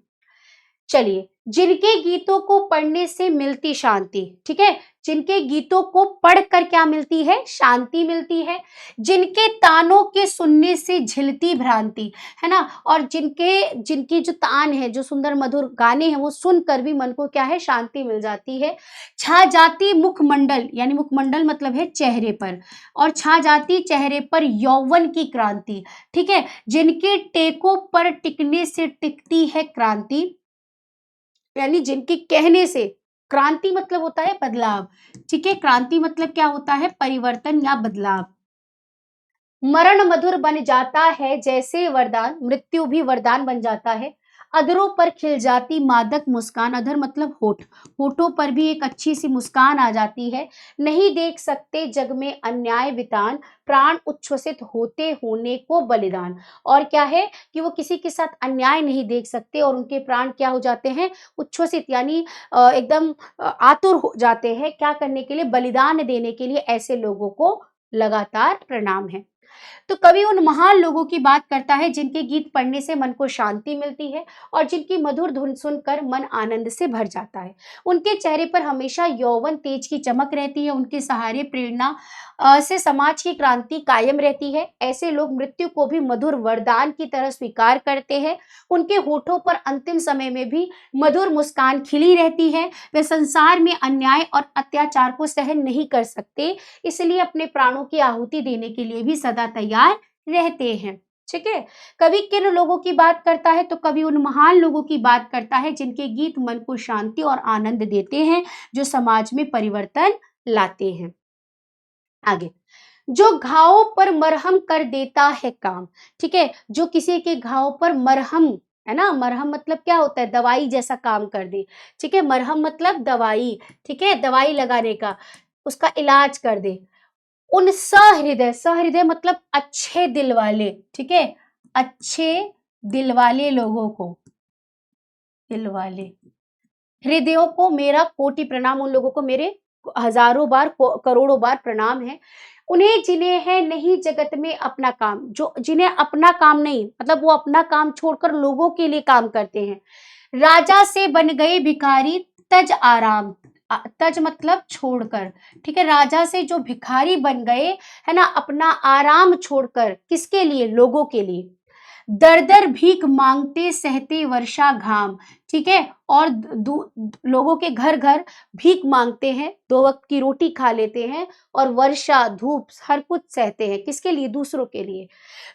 Speaker 1: चलिए, जिनके गीतों को पढ़ने से मिलती शांति, ठीक है। जिनके गीतों को पढ़कर क्या मिलती है? शांति मिलती है। जिनके तानों के सुनने से झिलती भ्रांति, है ना। और जिनकी जो तान है, जो सुंदर मधुर गाने हैं, वो सुनकर भी मन को क्या है? शांति मिल जाती है। छा जाती मुखमंडल, यानी मुखमंडल मतलब है चेहरे पर, और छा जाती चेहरे पर यौवन की क्रांति, ठीक है। जिनके टेकों पर टिकने से टिकती है क्रांति, यानी जिनके कहने से, क्रांति मतलब होता है बदलाव, ठीक है। क्रांति मतलब क्या होता है? परिवर्तन या बदलाव। मरण मधुर बन जाता है जैसे वरदान, मृत्यु भी वरदान बन जाता है। अधरों पर खिल जाती मादक मुस्कान, अधर मतलब होठ, होठों पर भी एक अच्छी सी मुस्कान आ जाती है। नहीं देख सकते जग में अन्याय वितान, प्राण उच्छ्वसित होते होने को बलिदान। और क्या है कि वो किसी के साथ अन्याय नहीं देख सकते और उनके प्राण क्या हो जाते हैं? उच्छ्वसित, यानी एकदम आतुर हो जाते हैं क्या करने के लिए? बलिदान देने के लिए। ऐसे लोगों को लगातार प्रणाम है। तो कवि उन महान लोगों की बात करता है जिनके गीत पढ़ने से मन को शांति मिलती है और जिनकी मधुर धुन सुनकर मन आनंद से भर जाता है। उनके चेहरे पर हमेशा यौवन तेज की चमक रहती है, उनके सहारे प्रेरणा से समाज की क्रांति कायम रहती है। ऐसे लोग मृत्यु को भी मधुर वरदान की तरह स्वीकार करते हैं। उनके होठों पर अंतिम समय में भी मधुर मुस्कान खिली रहती है। वे संसार में अन्याय और अत्याचार को सहन नहीं कर सकते, इसलिए अपने प्राणों की आहुति देने के लिए भी सदा तैयार रहते हैं, ठीक है। कवि किन लोगों की बात करता है? तो कवि उन महान लोगों की बात करता है जिनके गीत मन को शांति और आनंद देते हैं, जो समाज में परिवर्तन लाते हैं। आगे, जो घावों पर मरहम कर देता है काम, ठीक है। जो किसी के घाव पर मरहम, है ना, मरहम मतलब क्या होता है? दवाई जैसा काम कर दे, ठीक है। मरहम मतलब दवाई, ठीक है, दवाई लगाने का, उसका इलाज कर दे। उन सहृदय, सहृदय मतलब अच्छे दिल वाले, ठीक है, अच्छे दिल वाले लोगों को, दिल वाले हृदयों को मेरा कोटि प्रणाम, उन लोगों को मेरे हजारों बार, करोड़ों बार प्रणाम है। उन्हें जिन्हें है नहीं जगत में अपना काम, जो जिन्हें अपना काम नहीं, मतलब वो अपना काम छोड़कर लोगों के लिए काम करते हैं। राजा से बन गए भिखारी तज आराम, तज मतलब छोड़कर, ठीक है। राजा से जो भिखारी बन गए, है ना, अपना आराम छोड़कर, किसके लिए? लोगों के लिए। दर दर भीख मांगते सहते वर्षा घाम, ठीक है, और लोगों के घर घर भीख मांगते हैं, 2 वक्त की रोटी खा लेते हैं और वर्षा धूप हर कुछ सहते हैं, किसके लिए? दूसरों के लिए।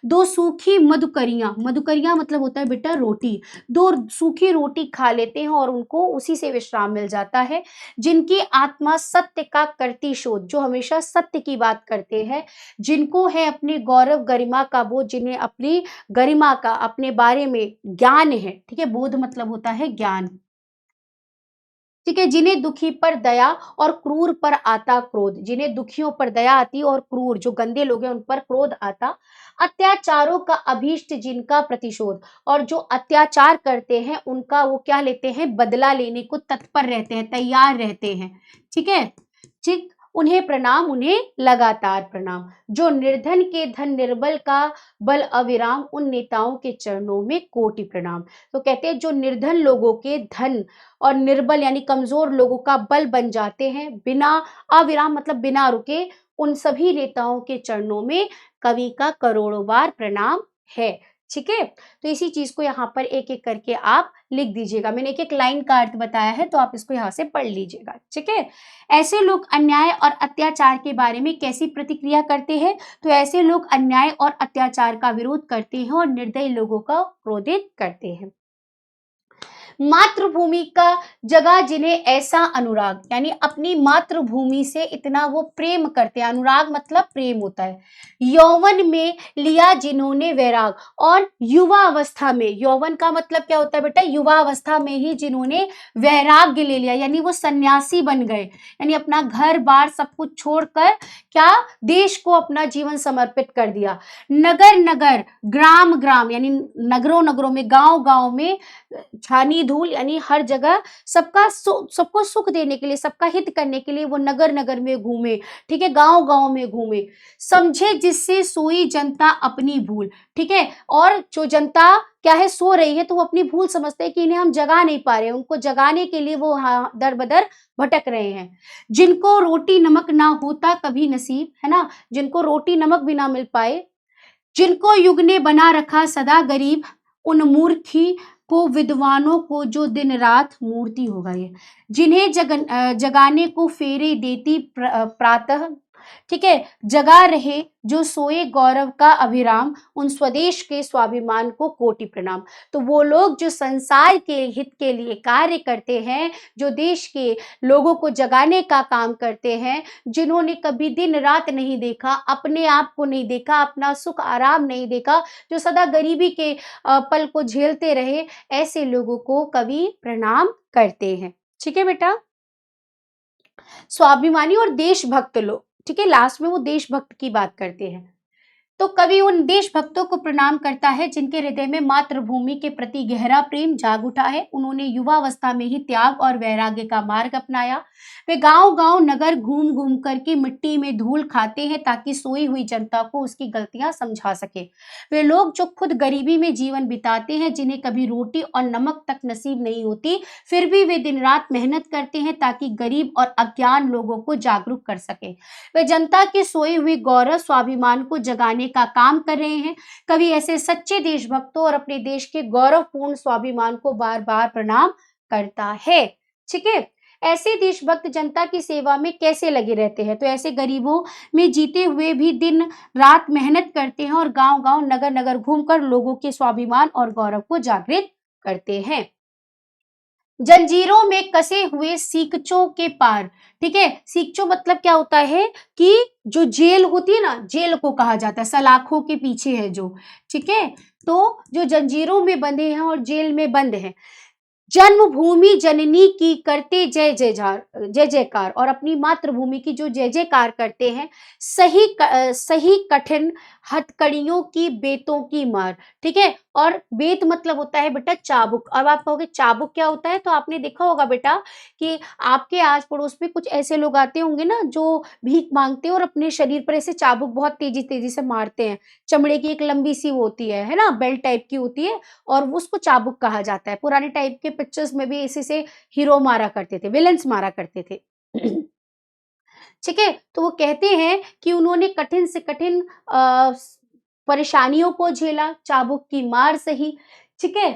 Speaker 1: 2 सूखी मधुकरियां मतलब होता है बेटा रोटी, 2 सूखी रोटी खा लेते हैं और उनको उसी से विश्राम मिल जाता है। जिनकी आत्मा सत्य का करती शोध, जो हमेशा सत्य की बात करते हैं, जिनको है अपने गौरव गरिमा का बोध, जिन्हें अपनी गरिमा का, अपने बारे में ज्ञान है, ठीक है, बोध मतलब होता है ज्ञान, ठीक है, जिन्हें दुखी पर दया और क्रूर पर आता क्रोध, जिन्हें दुखियों पर दया आती और क्रूर जो गंदे लोग हैं उन पर क्रोध आता, अत्याचारों का अभीष्ट जिनका प्रतिशोध, और जो अत्याचार करते हैं उनका वो क्या लेते हैं? बदला लेने को तत्पर रहते हैं, तैयार रहते हैं, ठीक है, ठीक, उन्हें प्रणाम, उन्हें लगातार प्रणाम। जो निर्धन के धन निर्बल का बल अविराम, उन नेताओं के चरणों में कोटि प्रणाम। तो कहते हैं जो निर्धन लोगों के धन और निर्बल यानी कमजोर लोगों का बल बन जाते हैं, बिना अविराम मतलब बिना रुके, उन सभी नेताओं के चरणों में कवि का करोड़ों बार प्रणाम है। ठीक है, तो इसी चीज को यहाँ पर एक एक करके आप लिख दीजिएगा। मैंने एक एक लाइन का अर्थ बताया है, तो आप इसको यहाँ से पढ़ लीजिएगा। ठीक है, ऐसे लोग अन्याय और अत्याचार के बारे में कैसी प्रतिक्रिया करते हैं? तो ऐसे लोग अन्याय और अत्याचार का विरोध करते हैं और निर्दयी लोगों का क्रोधित करते हैं। मातृभूमि का जगह जिन्हें ऐसा अनुराग, यानी अपनी मातृभूमि से इतना वो प्रेम करते हैं, अनुराग मतलब प्रेम होता है। यौवन में लिया जिन्होंने वैराग, और युवा अवस्था में, यौवन का मतलब क्या होता है बेटा? युवा अवस्था में ही जिन्होंने वैराग्य ले लिया, यानी वो सन्यासी बन गए, यानी अपना घर बार सब कुछ छोड़कर क्या, देश को अपना जीवन समर्पित कर दिया। नगर नगर, ग्राम ग्राम, यानी नगरों नगरों में, गांव गांव में छानी धूल, यानी हर जगह सबको सुख देने के लिए, सबका हित करने के लिए वो नगर नगर में घूमे, ठीक है, गांव गांव में घूमे। समझे जिससे सोई जनता अपनी भूल, ठीक है, और जो जनता क्या है, सो रही है, तो वो अपनी भूल समझते हैं कि इन्हें हम जगा नहीं पा रहे, उनको जगाने के लिए वो दर बदर भटक रहे हैं। जिनको रोटी नमक ना होता कभी नसीब, है ना, जिनको रोटी नमक भी ना मिल पाए, जिनको युग ने बना रखा सदा गरीब, उन मूर्खी को विद्वानों को जो दिन रात मूर्ति होगा ये, जिन्हें जगाने को फेरे देती प्रातः, ठीक है, जगा रहे जो सोए गौरव का अभिराम, उन स्वदेश के स्वाभिमान को कोटि प्रणाम। तो वो लोग जो संसार के हित के लिए कार्य करते हैं, जो देश के लोगों को जगाने का काम करते हैं, जिन्होंने कभी दिन रात नहीं देखा, अपने आप को नहीं देखा, अपना सुख आराम नहीं देखा, जो सदा गरीबी के पल को झेलते रहे, ऐसे लोगों को कवि प्रणाम करते हैं। ठीक है बेटा, स्वाभिमानी और देशभक्त लोग, ठीक है, लास्ट में वो देशभक्त की बात करते हैं। तो कवि उन देशभक्तों को प्रणाम करता है जिनके हृदय में मातृभूमि के प्रति गहरा प्रेम जाग उठा है। उन्होंने युवावस्था में ही त्याग और वैराग्य का मार्ग अपनाया। वे गांव गांव नगर घूम घूम करके मिट्टी में धूल खाते हैं ताकि सोई हुई जनता को उसकी गलतियां समझा सके। वे लोग जो खुद गरीबी में जीवन बिताते हैं, जिन्हें कभी रोटी और नमक तक नसीब नहीं होती, फिर भी वे दिन रात मेहनत करते हैं ताकि गरीब और अज्ञान लोगों को जागरूक कर सके। वे जनता की सोई हुई गौरव स्वाभिमान को जगाने का काम कर रहे हैं। कवि ऐसे सच्चे देशभक्तों और अपने देश के गौरवपूर्ण स्वाभिमान को बार बार प्रणाम करता है। ठीक है, ऐसे देशभक्त जनता की सेवा में कैसे लगे रहते हैं? तो ऐसे गरीबों में जीते हुए भी दिन रात मेहनत करते हैं और गांव गांव नगर नगर घूमकर लोगों के स्वाभिमान और गौरव को जागृत करते हैं। जंजीरों में कसे हुए सीकचों के पार, ठीक है, सीकचो मतलब क्या होता है कि जो जेल होती है ना, जेल को कहा जाता है, सलाखों के पीछे है जो, ठीक है, तो जो जंजीरों में बंधे हैं और जेल में बंद हैं, जन्मभूमि जननी की करते जय जय जयकार, और अपनी मातृभूमि की जो जय जयकार करते हैं, सही कठिन हथकड़ियों की बेतों की मार, ठीक है, और बेत मतलब होता है बेटा चाबुक। और आप कहोगे चाबुक क्या होता है, तो आपने देखा होगा बेटा कि आपके आस पड़ोस में कुछ ऐसे लोग आते होंगे ना जो भीख मांगते हैं और अपने शरीर पर ऐसे चाबुक बहुत तेजी तेजी से मारते हैं। चमड़े की एक लंबी सी वो होती है ना, बेल्ट टाइप की होती है, और उसको चाबुक कहा जाता है। पुराने टाइप के पिक्चर्स में भी इसी से हीरो मारा करते थे, विलेंस मारा करते थे। ठीक है, तो वो कहते हैं कि उन्होंने कठिन से कठिन परेशानियों को झेला, चाबुक की मार सही। ठीक है,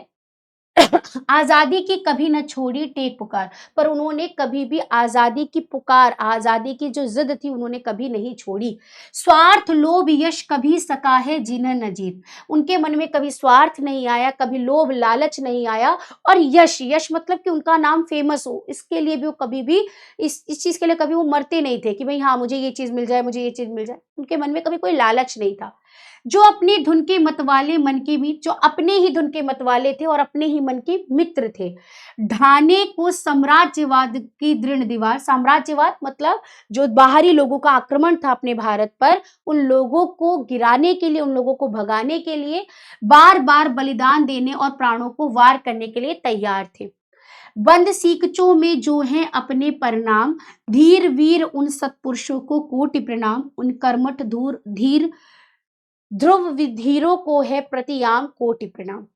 Speaker 1: आज़ादी की कभी न छोड़ी टेक पुकार, पर उन्होंने कभी भी आज़ादी की पुकार, आज़ादी की जो ज़िद थी उन्होंने कभी नहीं छोड़ी। स्वार्थ, लोभ, यश कभी सका है जिन्ह न जीत। उनके मन में कभी स्वार्थ नहीं आया, कभी लोभ, लालच नहीं आया और यश, यश मतलब कि उनका नाम फ़ेमस हो, इसके लिए भी वो कभी भी इस चीज़ के लिए कभी वो मरते नहीं थे कि भई हाँ, मुझे ये चीज़ मिल जाए, मुझे ये चीज़ मिल जाए। उनके मन में कभी कोई लालच नहीं था। जो अपनी धुन के मतवाले मन के बीच, जो अपने ही धुन के मतवाले थे और अपने ही मन के मित्र थे। ढाने को साम्राज्यवाद की दृढ़ दीवार, साम्राज्यवाद मतलब जो बाहरी लोगों का आक्रमण था अपने भारत पर, उन लोगों को गिराने के लिए, उन लोगों को भगाने के लिए बार-बार बलिदान देने और प्राणों को वार करने के लिए तैयार थे। बंद सीकचों में जो हैं अपने परिणाम, धीर वीर उन सत्पुरुषों को कोटि प्रणाम, उन कर्मठ धूर धीर ध्रुव विधीरों को है प्रतियाम कोटि प्रणाम।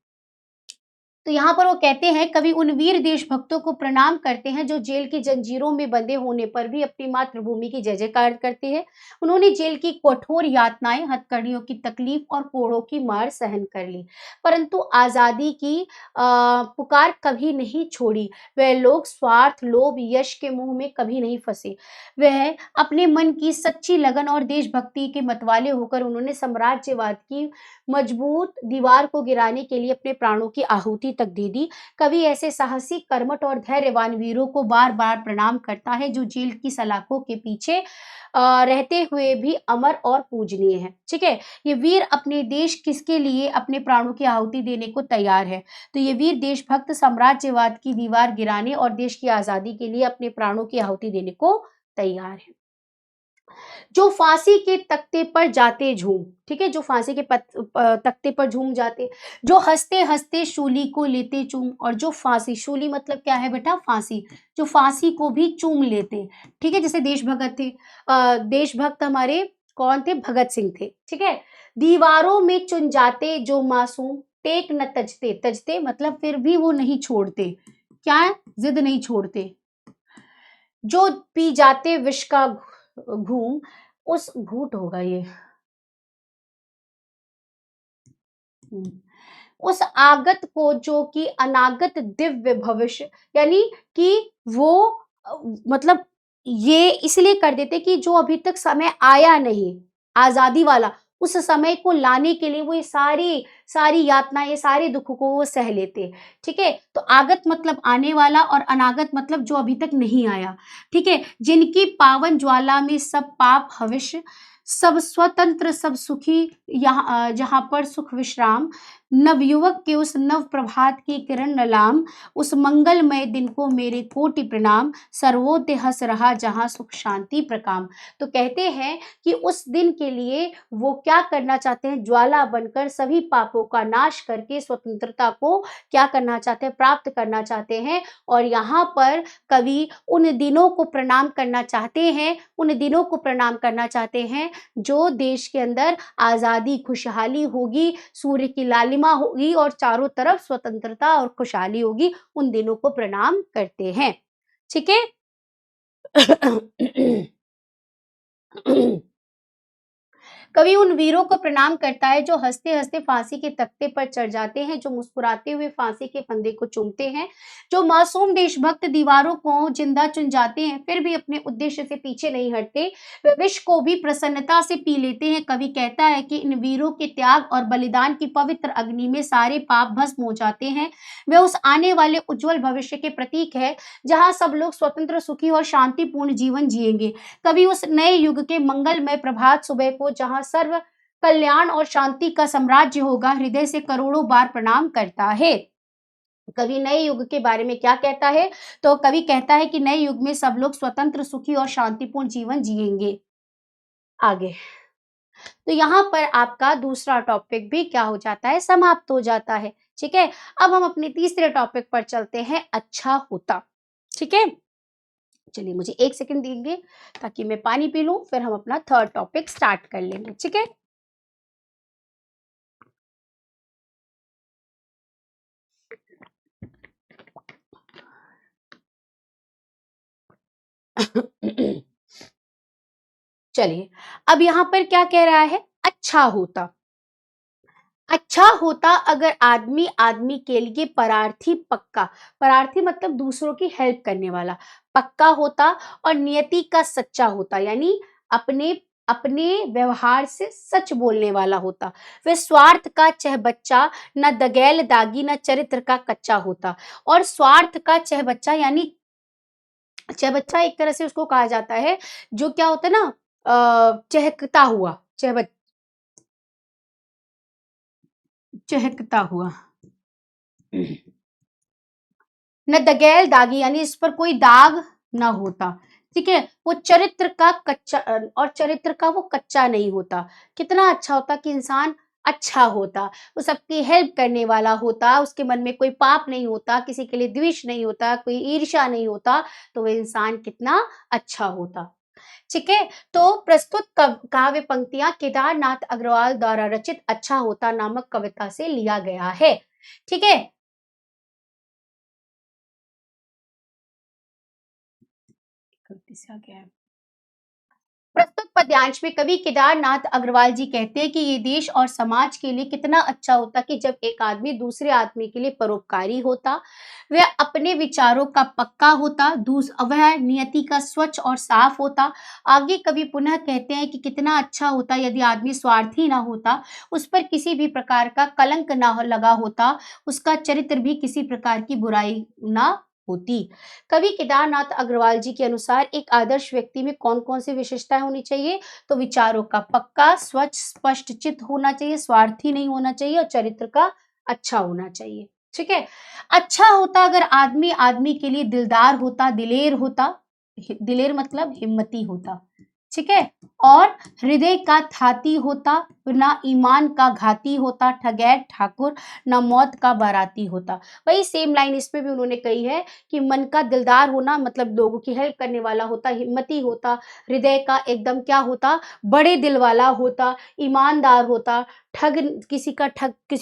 Speaker 1: तो यहाँ पर वो कहते हैं कवि उन वीर देशभक्तों को प्रणाम करते हैं जो जेल की जंजीरों में बंधे होने पर भी अपनी मातृभूमि की जय-जयकार करते हैं। उन्होंने जेल की कठोर यातनाएं, हथकड़ियों की तकलीफ और कोड़ों की मार सहन कर ली, परंतु आज़ादी की पुकार कभी नहीं छोड़ी। वह लोग स्वार्थ, लोभ, यश के मुँह में कभी नहीं फँसे। वह अपने मन की सच्ची लगन और देशभक्ति के मतवाले होकर उन्होंने साम्राज्यवाद की मजबूत दीवार को गिराने के लिए अपने प्राणों की आहुति तक दे दी। कवि ऐसे साहसी, कर्मठ और धैर्यवान वीरों को बार-बार प्रणाम करता है जो जेल की सलाखों के पीछे रहते हुए भी अमर और पूजनीय है। ठीक है? ये वीर अपने देश किसके लिए अपने प्राणों की आहुति देने को तैयार है। तो ये वीर देशभक्त साम्राज्यवाद की दीवार गिराने और देश की आज़ादी के लिए अपने प्राणों की आहुति देने को तैयार है। जो फांसी के तख्ते पर जाते झूम, ठीक है? जो फांसी के तख्ते पर झूम जाते, जो हँसते-हँसते शूली को लेते चूम और जो फांसी, शूली मतलब क्या है बेटा? फांसी, जो फांसी को भी चूम लेते, ठीक है? जैसे देशभगत थे देशभक्त हमारे कौन थे? भगत सिंह थे, ठीक है? दीवारों में चुन जाते जो मासूम, टेक न तजते, तजते मतलब फिर भी वो नहीं छोड़ते, क्या? ज़िद नहीं छोड़ते। जो पी जाते विष का घूम, उस घूँट होगा ये। हुँ। उस आगत को जो कि अनागत दिव्य भविष्य यानी कि वो मतलब ये इसलिए कर देते कि जो अभी तक समय आया नहीं, आज़ादी वाला, उस समय को लाने के लिए वो ये सारी यातनाएँ, ये सारे दुःख को वो सह लेते, ठीक है? तो आगत मतलब आने वाला और अनागत मतलब जो अभी तक नहीं आया, ठीक है? जिनकी पावन ज्वाला में सब पाप हविष्य, सब स्वतंत्र, सब सुखी जहाँ पर सुख विश्राम, नवयुवक के उस नव प्रभात की किरण नलाम, उस मंगलमय दिन को मेरे कोटि प्रणाम, सर्वोदय हँस रहा जहाँ सुख शांति प्रकाम। तो कहते हैं कि उस दिन के लिए वो क्या करना चाहते हैं, ज्वाला बनकर सभी पापों का नाश करके स्वतंत्रता को क्या करना चाहते हैं, प्राप्त करना चाहते हैं और यहाँ पर कवि उन दिनों को प्रणाम करना चाहते हैं, उन दिनों को प्रणाम करना चाहते हैं जो देश के अंदर आज़ादी, खुशहाली होगी, सूर्य की लालिमा होगी और चारों तरफ स्वतंत्रता और खुशहाली होगी, उन दिनों को प्रणाम करते हैं। ठीक है? कवि उन वीरों को प्रणाम करता है जो हँसते-हँसते फांसी के तख्ते पर चढ़ जाते हैं, जो मुस्कुराते हुए फांसी के फंदे को चूमते हैं, जो मासूम देशभक्त दीवारों को जिंदा चुन जाते हैं, फिर भी अपने उद्देश्य से पीछे नहीं हटते, वे विष को भी प्रसन्नता से पी लेते हैं। कवि कहता है कि इन वीरों के त्याग और बलिदान की पवित्र अग्नि में सारे पाप भस्म हो जाते हैं। वे उस आने वाले उज्जवल भविष्य के प्रतीक है, जहाँ सब लोग स्वतंत्र, सुखी और शांतिपूर्ण जीवन जिएंगे। कवि उस नए युग के मंगलमय प्रभात सुबह को जहाँ सर्व कल्याण और शांति का साम्राज्य होगा, हृदय से करोड़ों बार प्रणाम करता है। कवि नए युग के बारे में क्या कहता है? तो कवि कहता है कि नए युग में सब लोग स्वतंत्र, सुखी और शांतिपूर्ण जीवन जिएंगे। आगे तो यहाँ पर आपका दूसरा टॉपिक भी क्या हो जाता है? समाप्त हो जाता है। ठीक है? अब हम अपने तीसरे टॉपिक पर चलते हैं, अच्छा होता। ठीक है? चलिए मुझे 1 सेकंड दीजिए ताकि मैं पानी पी लूँ, फिर हम अपना थर्ड टॉपिक स्टार्ट कर लेंगे, ठीक है? चलिए, अब यहाँ पर क्या कह रहा है? अच्छा होता। अच्छा होता अगर आदमी आदमी के लिए परार्थी पक्का, परार्थी मतलब दूसरों की हेल्प करने वाला, पक्का होता और नियति का सच्चा होता, यानी अपने अपने व्यवहार से सच बोलने वाला होता। वह स्वार्थ का चहबच्चा, न दगैल दागी न चरित्र का कच्चा होता। और स्वार्थ का चहबच्चा यानी चहबच्चा एक तरह से उसको कहा जाता है जो क्या होता है ना, चहकता हुआ, चहकता हुआ, न दगैल दागी यानी इस पर कोई दाग ना होता। ठीक है, वो चरित्र का कच्चा और चरित्र का वो कच्चा नहीं होता। कितना अच्छा होता कि इंसान अच्छा होता, वो सबकी हेल्प करने वाला होता, उसके मन में कोई पाप नहीं होता, किसी के लिए द्वेष नहीं होता, कोई ईर्ष्या नहीं होता, तो वो इंसान कितना अच्छा होता। ठीक है, तो प्रस्तुत काव्य पंक्तियां केदारनाथ अग्रवाल द्वारा रचित अच्छा होता नामक कविता से लिया गया है। ठीक है, गलती से आ गया है। प्रस्तुत पद्यांश में कवि केदारनाथ अग्रवाल जी कहते हैं कि ये देश और समाज के लिए कितना अच्छा होता कि जब एक आदमी दूसरे आदमी के लिए परोपकारी होता, वह अपने विचारों का पक्का होता, वह नियति का स्वच्छ और साफ होता। आगे कवि पुनः कहते हैं कि कितना अच्छा होता यदि आदमी स्वार्थी ना होता, उस पर किसी भी प्रकार का कलंक ना लगा होता, उसका चरित्र भी किसी प्रकार की बुराई ना होती। कवि केदारनाथ अग्रवाल जी के अनुसार एक आदर्श व्यक्ति में कौन-कौन सी विशेषताएं होनी चाहिए? तो विचारों का पक्का, स्वच्छ, स्पष्ट चित्त होना चाहिए, स्वार्थी नहीं होना चाहिए और चरित्र का अच्छा होना चाहिए। ठीक है? अच्छा होता अगर आदमी आदमी के लिए दिलदार होता, दिलेर होता, दिलेर मतलब हिम्मती होता। ठीक है? और हृदय का थाती होता, ना ईमान का घाती होता, ठगैर ठाकुर, ना मौत का बाराती होता। वही सेम लाइन इसमें भी उन्होंने कही है कि मन का दिलदार होना मतलब लोगों की हेल्प करने वाला होता, हिम्मती होता, हृदय का एकदम क्या होता, बड़े दिल वाला होता, ईमानदार होता, ठग किसी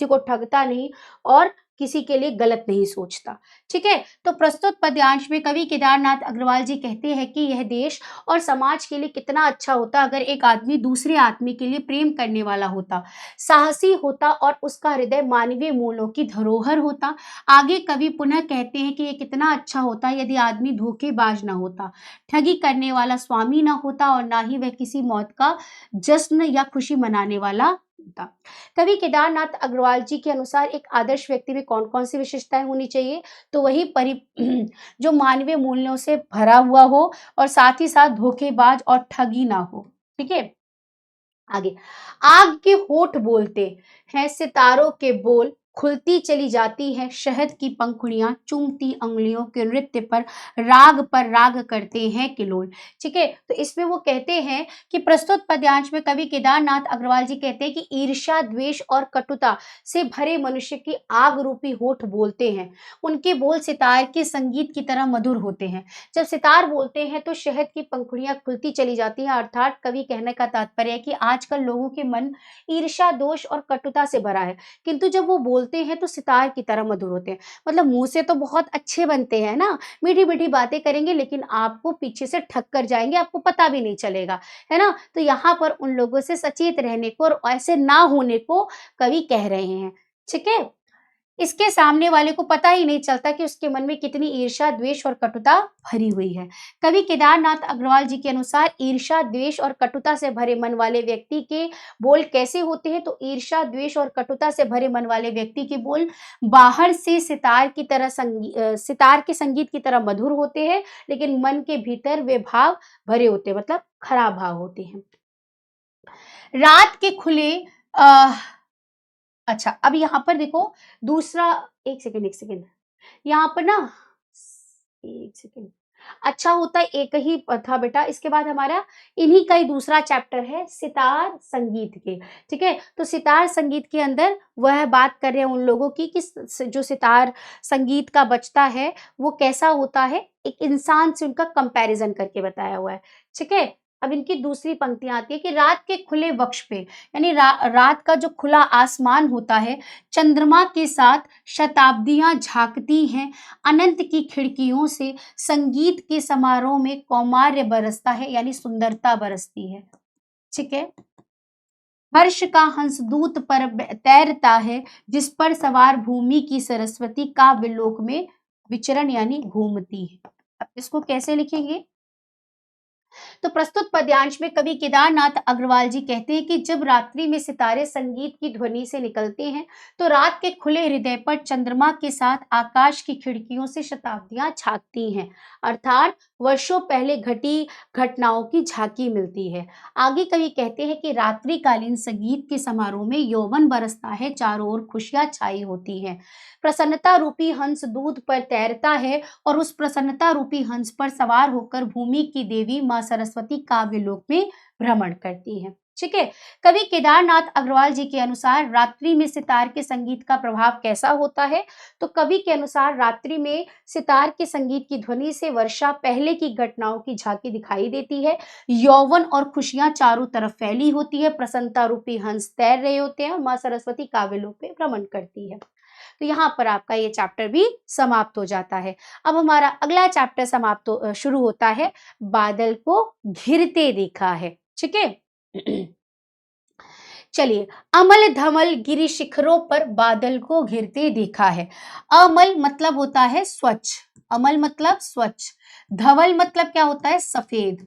Speaker 1: को ठगता नहीं और किसी के लिए गलत नहीं सोचता। ठीक है, तो प्रस्तुत पद्यांश में कवि केदारनाथ अग्रवाल जी कहते हैं कि यह देश और समाज के लिए कितना अच्छा होता अगर एक आदमी दूसरे आदमी के लिए प्रेम करने वाला होता, साहसी होता और उसका हृदय मानवीय मूल्यों की धरोहर होता। आगे कवि पुनः कहते हैं कि ये कितना अच्छा होता यदि आदमी धोखेबाज ना होता, ठगी करने वाला स्वामी ना होता और ना ही वह किसी मौत का जश्न या खुशी मनाने वाला होता। कवि केदारनाथ अग्रवाल जी के अनुसार एक आदर्श व्यक्ति में कौन-कौन सी विशेषताएं होनी चाहिए? तो वही जो मानवीय मूल्यों से भरा हुआ हो और साथ ही साथ धोखेबाज और ठगी ना हो। ठीक है? आगे, आग के होठ बोलते हैं सितारों के बोल, खुलती चली जाती है शहद की पंखुड़ियां, चूमती अंगुलियों के नृत्य पर राग करते हैं किलोल। ठीक है, तो इसमें वो कहते हैं कि प्रस्तुत पद्यांश में कवि केदारनाथ अग्रवाल जी कहते हैं कि ईर्ष्या, द्वेष और कटुता से भरे मनुष्य की आग रूपी होठ बोलते हैं। उनके बोल सितार के संगीत की तरह मधुर होते हैं। जब सितार बोलते हैं तो शहद की पंखुड़ियां खुलती चली जाती हैं, अर्थात कवि कहने का तात्पर्य है कि आजकल लोगों के मन ईर्ष्या, दोष और कटुता से भरा है, किंतु जब वो बोलते हैं तो सितार की तरह मधुर होते हैं। मतलब मुंह से तो बहुत अच्छे बनते हैं ना, मीठी मीठी बातें करेंगे लेकिन आपको पीछे से ठग कर जाएंगे, आपको पता भी नहीं चलेगा, है ना। तो यहाँ पर उन लोगों से सचेत रहने को और ऐसे ना होने को कवि कह रहे हैं। ठीक है, इसके सामने वाले को पता ही नहीं चलता कि उसके मन में कितनी ईर्ष्या, द्वेष और कटुता भरी हुई है। कवि केदारनाथ अग्रवाल जी के अनुसार ईर्ष्या, द्वेष और कटुता से भरे मन वाले व्यक्ति के बोल कैसे होते हैं? तो ईर्ष्या, द्वेष और कटुता से भरे मन वाले व्यक्ति के बोल बाहर से सितार के संगीत की तरह मधुर होते हैं, लेकिन मन के भीतर वे भाव भरे होते हैं, मतलब खराब भाव होते हैं। रात के खुले अ, अच्छा, अब यहाँ पर देखो दूसरा, 1 सेकंड, 1 सेकंड। यहाँ पर ना 1 सेकंड। अच्छा होता एक ही था बेटा, इसके बाद हमारा इन्हीं का ही दूसरा चैप्टर है सितार संगीत के। ठीक है? तो सितार संगीत के अंदर वह बात कर रहे हैं उन लोगों की कि जो सितार संगीत का बजता है, वो कैसा होता है? एक इंसान से उनका कंपैरिज़न करके बताया हुआ है। ठीक है? अब इनकी दूसरी पंक्तियाँ आती है कि रात के खुले वक्ष पे, यानी रात का जो खुला आसमान होता है, चंद्रमा के साथ शताब्दियाँ झाँकती हैं, अनंत की खिड़कियों से संगीत के समारोह में कौमार्य बरसता है, यानी सुंदरता बरसती है। ठीक है? हर्ष का हंस दूत पर तैरता है, जिस पर सवार भूमि की सरस्वती काव्यलोक में विचरण यानी घूमती है। अब इसको कैसे लिखेंगे? तो प्रस्तुत पद्यांश में कवि केदारनाथ अग्रवाल जी कहते हैं कि जब रात्रि में सितारे संगीत की ध्वनि से निकलते हैं, तो रात के खुले हृदय पर चंद्रमा के साथ आकाश की खिड़कियों से शताब्दियां झांकती हैं, अर्थात वर्षों पहले घटी घटनाओं की झांकी मिलती है। आगे कवि कहते हैं कि रात्रिकालीन संगीत के समारोह में यौवन बरसता है, चारों ओर खुशियां छाई होती हैं। प्रसन्नता रूपी हंस दूध पर तैरता है और उस प्रसन्नता रूपी हंस पर सवार होकर भूमि की देवी मां सरस्वती काव्यलोक में भ्रमण करती है। ठीक है। कवि केदारनाथ अग्रवाल जी के अनुसार रात्रि में सितार के संगीत का प्रभाव कैसा होता है? तो कवि के अनुसार रात्रि में सितार के संगीत की ध्वनि से वर्षा पहले की घटनाओं की झांकी दिखाई देती है, यौवन और खुशियां चारों तरफ फैली होती है, प्रसन्नता रूपी हंस तैर रहे होते हैं और मां सरस्वती काव्यलोक में भ्रमण करती है। तो यहाँ पर आपका ये चैप्टर भी समाप्त हो जाता है। अब हमारा अगला चैप्टर शुरू होता है, बादल को घिरते देखा है। ठीक है। चलिए, अमल धमल गिरि शिखरों पर बादल को घिरते देखा है। अमल मतलब होता है स्वच्छ, अमल मतलब स्वच्छ, धवल मतलब क्या होता है? सफेद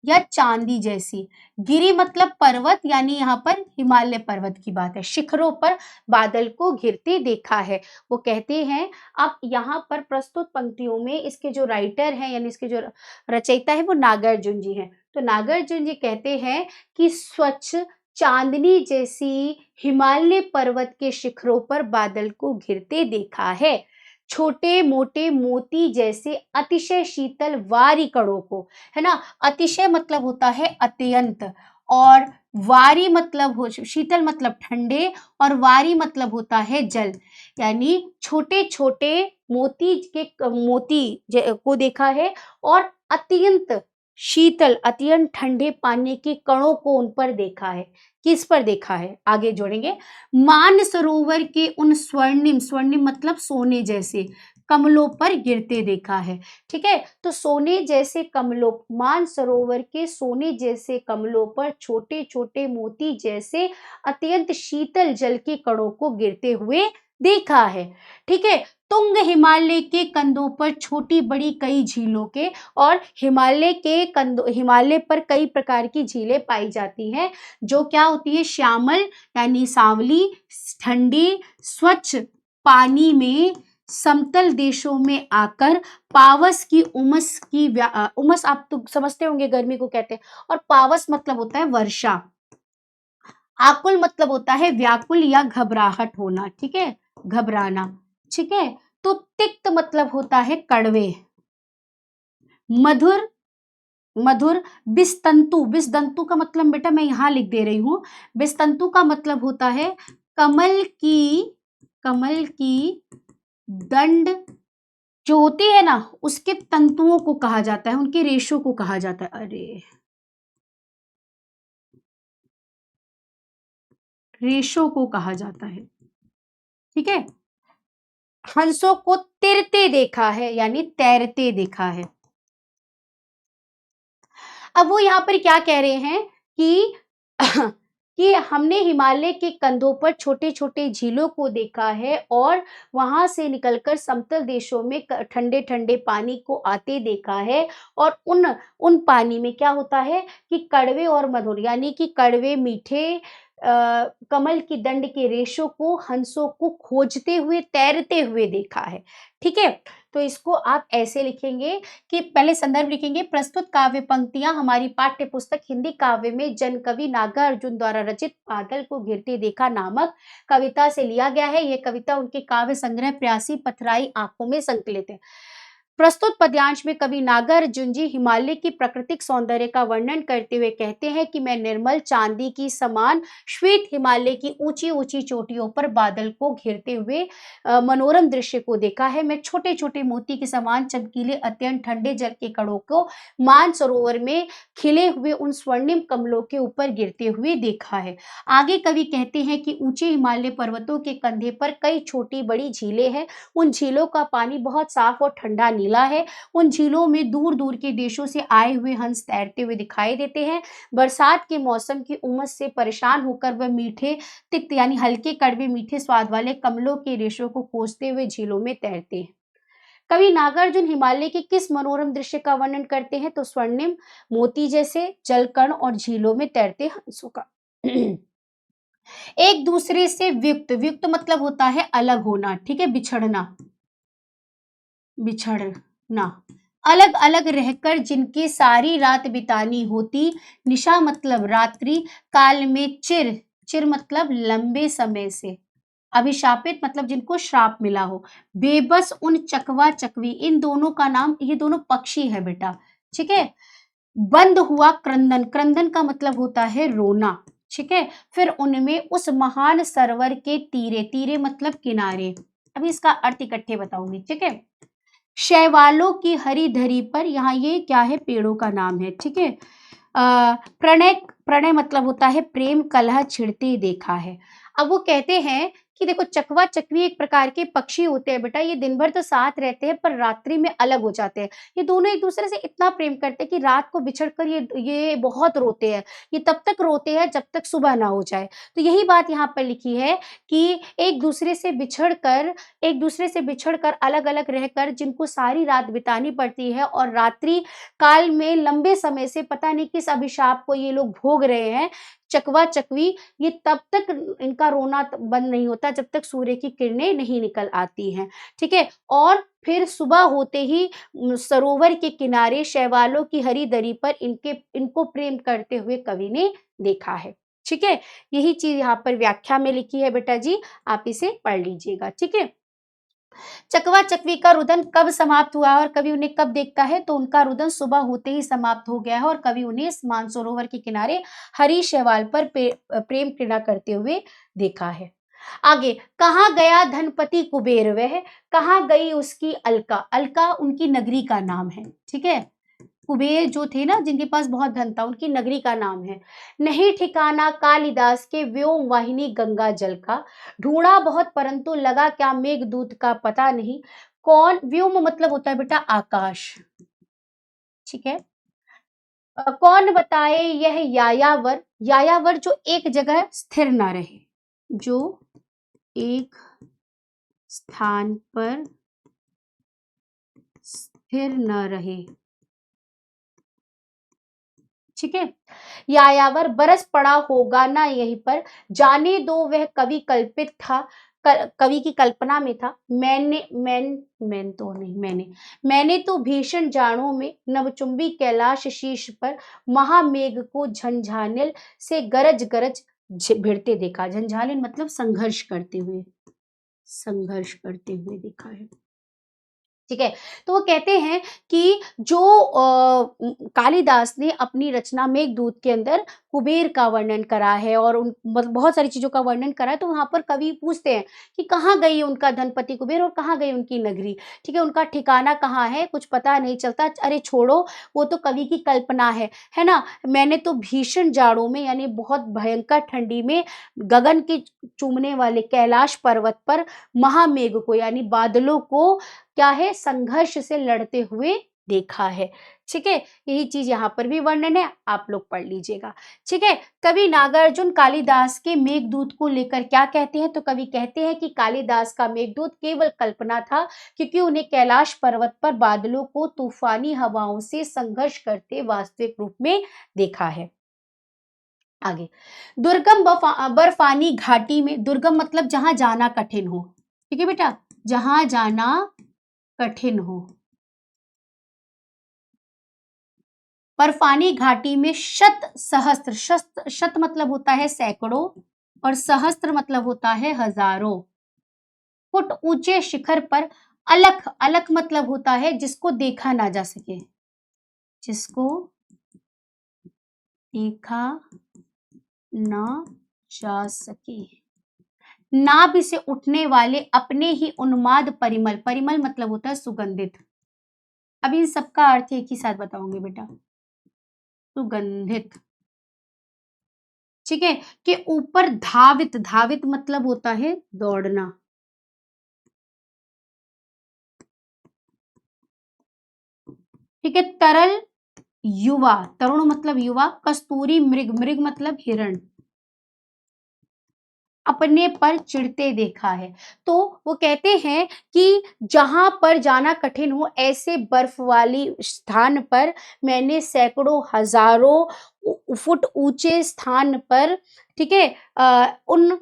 Speaker 1: या चांदी जैसी, गिरी मतलब पर्वत यानी यहाँ पर हिमालय पर्वत की बात है, शिखरों पर बादल को घिरते देखा है। वो कहते हैं, अब यहाँ पर प्रस्तुत पंक्तियों में इसके जो राइटर हैं यानी इसके जो रचयिता है वो नागार्जुन जी हैं। तो नागार्जुन जी कहते हैं कि स्वच्छ चांदनी जैसी हिमालय पर्वत के शिखरों पर बादल को घिरते देखा है। छोटे मोटे मोती जैसे अतिशय शीतल वारी कणों को, है ना, अतिशय मतलब होता है अत्यंत, और वारी मतलब हो शीतल मतलब ठंडे, और वारी मतलब होता है जल, यानी छोटे छोटे मोती को देखा है और अत्यंत शीतल अत्यंत ठंडे पानी के कणों को उन पर देखा है। किस पर देखा है? आगे जोड़ेंगे, मान सरोवर के उन स्वर्णिम, स्वर्णिम मतलब सोने जैसे, कमलों पर गिरते देखा है। ठीक है। तो सोने जैसे कमलों, मान सरोवर के सोने जैसे कमलों पर छोटे छोटे मोती जैसे अत्यंत शीतल जल के कणों को गिरते हुए देखा है। ठीक है। तुंग हिमालय के कंधों पर छोटी बड़ी कई झीलों के, और हिमालय पर कई प्रकार की झीलें पाई जाती हैं, जो क्या होती है? श्यामल यानी सांवली, ठंडी, स्वच्छ पानी में समतल देशों में आकर पावस की उमस आप तो समझते होंगे गर्मी को कहते हैं, और पावस मतलब होता है वर्षा, आकुल मतलब होता है व्याकुल या घबराहट होना। ठीक है, घबराना। ठीक है। तो तिक्त मतलब होता है कड़वे, मधुर, मधुर, बिस्तंतु, बिस्तंतु का मतलब बेटा मैं यहां लिख दे रही हूं, बिस्तंतु का मतलब होता है कमल की दंड जो होती है ना, उसके तंतुओं को कहा जाता है, उनके रेशों को कहा जाता है। अरे, रेशों को कहा जाता है। ठीक है। हंसों को तिरते देखा है यानी तैरते देखा है। अब वो यहाँ पर क्या कह रहे हैं कि कि हमने हिमालय के कंधों पर छोटे छोटे झीलों को देखा है और वहां से निकलकर समतल देशों में ठंडे ठंडे पानी को आते देखा है, और उन पानी में क्या होता है कि कड़वे और मधुर यानी कि कड़वे मीठे कमल की दंड के रेशों को, हंसों को खोजते हुए तैरते हुए देखा है। ठीक है। तो इसको आप ऐसे लिखेंगे कि पहले संदर्भ लिखेंगे, प्रस्तुत काव्य पंक्तियां हमारी पाठ्य पुस्तक हिंदी काव्य में जन कवि नागार्जुन द्वारा रचित बादल को घिरते देखा नामक कविता से लिया गया है। यह कविता उनके काव्य संग्रह प्यासी पथराई आंखों में संकलित है। प्रस्तुत पद्यांश में कवि नागार्जुन जी हिमालय की प्राकृतिक सौंदर्य का वर्णन करते हुए कहते हैं कि मैं निर्मल चांदी की समान श्वेत हिमालय की ऊंची ऊंची चोटियों पर बादल को घेरते हुए मनोरम दृश्य को देखा है। मैं छोटे छोटे मोती के समान चमकीले अत्यंत ठंडे जल के कणों को मान सरोवर में खिले हुए उन स्वर्णिम कमलों के ऊपर गिरते हुए देखा है। आगे कवि कहते हैं कि ऊंचे हिमालय पर्वतों के कंधे पर कई छोटी बड़ी झीलें हैं। उन झीलों का पानी बहुत साफ और ठंडा नीला झीला है। उन झीलों में दूर दूर के देशों से आए हुए हंस तैरते हुए दिखाई देते हैं। बरसात के मौसम की उमस से परेशान होकर वह मीठे तिक्त यानी हल्के कड़वे मीठे स्वाद वाले कमलों के रेशों को खोजते हुए झीलों में तैरते हैं। कवि नागार्जुन हिमालय के किस मनोरम दृश्य का वर्णन करते हैं? तो स्वर्णिम मोती जैसे जलकण और झीलों में तैरते हंसों का। एक दूसरे से व्युक्त, व्युक्त मतलब होता है अलग होना, ठीक है, बिछड़ना, बिछड़ना, अलग अलग रहकर जिनकी सारी रात बितानी होती, निशा मतलब रात्रि, काल में चिर, चिर मतलब लंबे समय से, अभिशापित मतलब जिनको श्राप मिला हो, बेबस उन चकवा चकवी, इन दोनों का नाम, ये दोनों पक्षी है बेटा, ठीक है। बंद हुआ क्रंदन, क्रंदन का मतलब होता है रोना, ठीक है। फिर उनमें उस महान सरोवर के तीरे, तीरे मतलब किनारे, अभी इसका अर्थ इकट्ठे बताऊंगी, ठीक है। शैवालों की हरी धरी पर, यहाँ ये क्या है, पेड़ों का नाम है, ठीक है। प्रणय, प्रणय मतलब होता है प्रेम, कलह छिड़ते देखा है। अब वो कहते हैं कि देखो चकवा चकवी एक प्रकार के पक्षी होते हैं बेटा, ये दिन भर तो साथ रहते हैं पर रात्रि में अलग हो जाते हैं। ये दोनों एक दूसरे से इतना प्रेम करते हैं कि रात को बिछड़कर ये बहुत रोते हैं। ये तब तक रोते हैं जब तक सुबह ना हो जाए। तो यही बात यहाँ पर लिखी है कि एक दूसरे से बिछड़कर अलग अलग रहकर जिनको सारी रात बितानी पड़ती है और रात्रि काल में लंबे समय से पता नहीं किस अभिशाप को ये लोग भोग रहे हैं, चकवा चकवी, ये तब तक इनका रोना बंद नहीं होता जब तक सूर्य की किरणें नहीं निकल आती हैं, ठीक है। और फिर सुबह होते ही सरोवर के किनारे शैवालों की हरी दरी पर इनको प्रेम करते हुए कवि ने देखा है, ठीक है। यही चीज यहाँ पर व्याख्या में लिखी है बेटा जी, आप इसे पढ़ लीजिएगा, ठीक है। चकवा चकवी का रुदन कब समाप्त हुआ और कवि उन्हें कब देखता है? तो उनका रुदन सुबह होते ही समाप्त हो गया है और कवि उन्हें इस मानसरोवर के किनारे हरी शैवाल पर प्रेम क्रीड़ा करते हुए देखा है। आगे, कहाँ गया धनपति कुबेर वह, कहाँ गई उसकी अलका, अलका उनकी नगरी का नाम है, ठीक है। कुबेर जो थे ना, जिनके पास बहुत धन था, उनकी नगरी का नाम है। नहीं ठिकाना कालिदास के व्योम वाहिनी गंगा जल का, ढूंढा बहुत परंतु लगा क्या मेघदूत का पता नहीं। कौन, व्योम मतलब होता है बेटा आकाश, ठीक है। कौन बताए यह यायावर, यायावर जो एक जगह स्थिर न रहे, जो एक स्थान पर स्थिर न रहे, ठीक है। यायावर बरस पड़ा होगा ना यहीं पर, जाने दो वह कवि कल्पित था, कवि की कल्पना में था। मैंने तो भीषण जाड़ों में नवचुंबी कैलाश शीर्ष पर महामेघ को झंझानिल से गरज गरज भिड़ते देखा। झंझानिल मतलब संघर्ष करते हुए, संघर्ष करते हुए देखा है, ठीक है। तो वो कहते हैं कि जो कालिदास ने अपनी रचना मेघदूत के अंदर कुबेर का वर्णन करा है और उन बहुत सारी चीजों का वर्णन करा है, तो वहां पर कवि पूछते हैं कि कहाँ गई उनका धनपति कुबेर और कहाँ गई उनकी नगरी, ठीक है, उनका ठिकाना कहाँ है, कुछ पता नहीं चलता। अरे छोड़ो, वो तो कवि की कल्पना है ना। मैंने तो भीषण जाड़ों में यानी बहुत भयंकर ठंडी में गगन के चूमने वाले कैलाश पर्वत पर महामेघ को यानी बादलों को क्या है, संघर्ष से लड़ते हुए देखा है, ठीक है। यही चीज यहाँ पर भी वर्णन है, आप लोग पढ़ लीजिएगा, ठीक है। कवि नागार्जुन कालिदास के मेघदूत को लेकर क्या कहते हैं? तो कवि कहते हैं कि कालिदास का मेघदूत केवल कल्पना था, क्योंकि उन्हें कैलाश पर्वत पर बादलों को तूफानी हवाओं से संघर्ष करते वास्तविक रूप में देखा है। आगे, दुर्गम बर्फानी घाटी में, दुर्गम मतलब जहां जाना कठिन हो, ठीक है बेटा, जहां जाना कठिन हो, बर्फानी घाटी में शत सहस्त्र, शत मतलब होता है सैकड़ों और सहस्त्र मतलब होता है हजारों फुट ऊंचे शिखर पर, अलख, अलख मतलब होता है जिसको देखा ना जा सके, जिसको देखा ना जा सके, नाभ से उठने वाले अपने ही उन्माद परिमल, परिमल मतलब होता है सुगंधित। अब इन सबका अर्थ एक ही साथ बताऊंगी बेटा, सुगंधित, ठीक है। कि ऊपर धावित, धावित मतलब होता है दौड़ना, ठीक है। तरल युवा, तरुण मतलब युवा। कस्तूरी मृग, मृग मतलब हिरण, अपने पर चिढ़ते देखा है। तो वो कहते हैं कि जहां पर जाना कठिन हो ऐसे बर्फ वाली स्थान पर मैंने सैकड़ों हजारों फुट ऊंचे स्थान पर, ठीक है, उन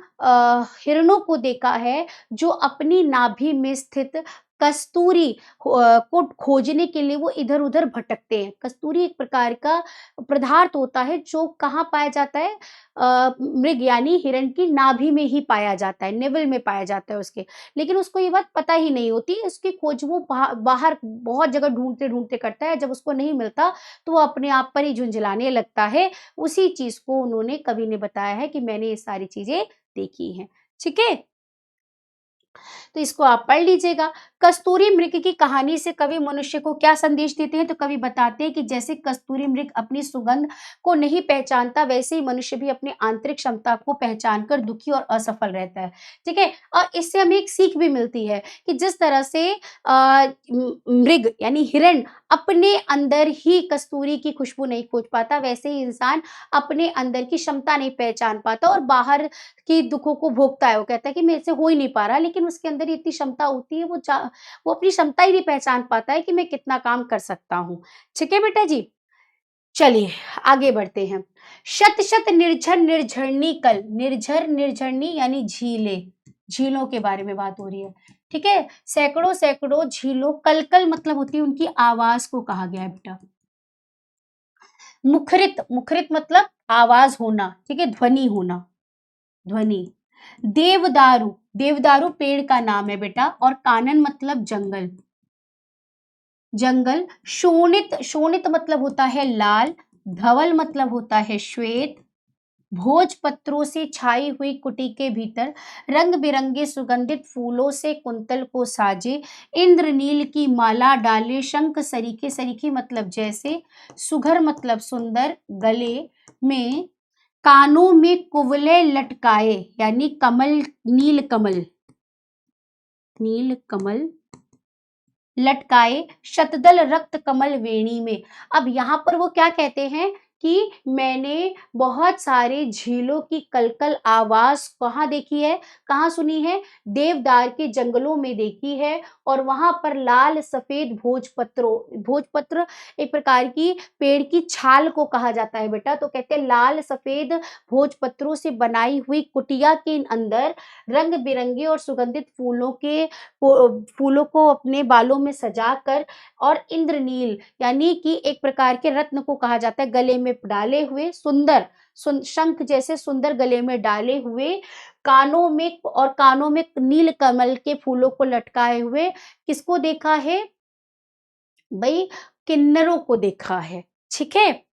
Speaker 1: हिरणों को देखा है जो अपनी नाभि में स्थित कस्तूरी को खोजने के लिए वो इधर उधर भटकते हैं। कस्तूरी एक प्रकार का पदार्थ होता है जो कहाँ पाया जाता है, मृग यानी हिरण की नाभि में ही पाया जाता है, नेवल में पाया जाता है उसके। लेकिन उसको ये बात पता ही नहीं होती, उसकी खोज वो बाहर बहुत जगह ढूंढते ढूंढते करता है। जब उसको नहीं मिलता तो वो अपने आप पर ही झुंझलाने लगता है। उसी चीज को उन्होंने, कवि ने बताया है कि मैंने ये सारी चीजें देखी हैं। ठीक है, तो इसको आप पढ़ लीजिएगा। कस्तूरी मृग की कहानी से कवि मनुष्य को क्या संदेश देते हैं? तो कवि बताते हैं कि जैसे कस्तूरी मृग अपनी सुगंध को नहीं पहचानता, वैसे ही मनुष्य भी अपनी आंतरिक क्षमता को पहचान कर दुखी और असफल रहता है। ठीक है, और इससे हमें एक सीख भी मिलती है कि जिस तरह से मृग यानी हिरण अपने अंदर ही कस्तूरी की खुशबू नहीं खोज पाता, वैसे ही इंसान अपने अंदर की क्षमता नहीं पहचान पाता और बाहर की दुखों को भोगता है। वो कहता है कि मेरे से हो ही नहीं पा रहा, लेकिन उसके अंदर इतनी क्षमता होती है, वो अपनी क्षमता ही नहीं पहचान पाता है कि मैं कितना काम कर सकता हूँ। ठीक है बेटा जी, चलिए आगे बढ़ते हैं। शत शत निर्झर निर्झरनी कल, निर्झर निर्झरनी यानी झीलें, झीलों के बारे में बात हो रही है। ठीक है, सैकड़ों सैकड़ों झीलों, कल कल मतलब होती है उनकी आवाज को कहा गया है बेटा। मुखरित, मुखरित मतलब आवाज होना, ठीक है, ध्वनि होना, ध्वनि। देवदारू, देवदारू पेड़ का नाम है बेटा। और कानन मतलब जंगल, जंगल। शोणित, शोणित मतलब होता है लाल। धवल मतलब होता है श्वेत। भोजपत्रों से छाई हुई कुटी के भीतर रंग बिरंगे सुगंधित फूलों से कुंतल को साजे। इंद्रनील की माला डाले शंख सरीखे, सरीखे मतलब जैसे। सुघर मतलब सुंदर, गले में। कानों में कुवले लटकाए यानी कमल, नील कमल, नील कमल लटकाए। शतदल रक्त कमल वेणी में। अब यहाँ पर वो क्या कहते हैं कि मैंने बहुत सारे झीलों की कलकल आवाज कहाँ देखी है, कहाँ सुनी है? देवदार के जंगलों में देखी है। और वहां पर लाल सफेद भोजपत्रों, भोजपत्र एक प्रकार की पेड़ की छाल को कहा जाता है बेटा। तो कहते हैं लाल सफेद भोजपत्रों से बनाई हुई कुटिया के अंदर रंग बिरंगे और सुगंधित फूलों के, फूलों को अपने बालों में सजाकर, और इंद्रनील यानी कि एक प्रकार के रत्न को कहा जाता है, गले में डाले हुए, सुंदर, शंख जैसे सुंदर गले में डाले हुए, कानों में, और कानों में नील कमल के फूलों को लटकाए हुए। किसको देखा है भाई? किन्नरों को देखा है। ठीक है,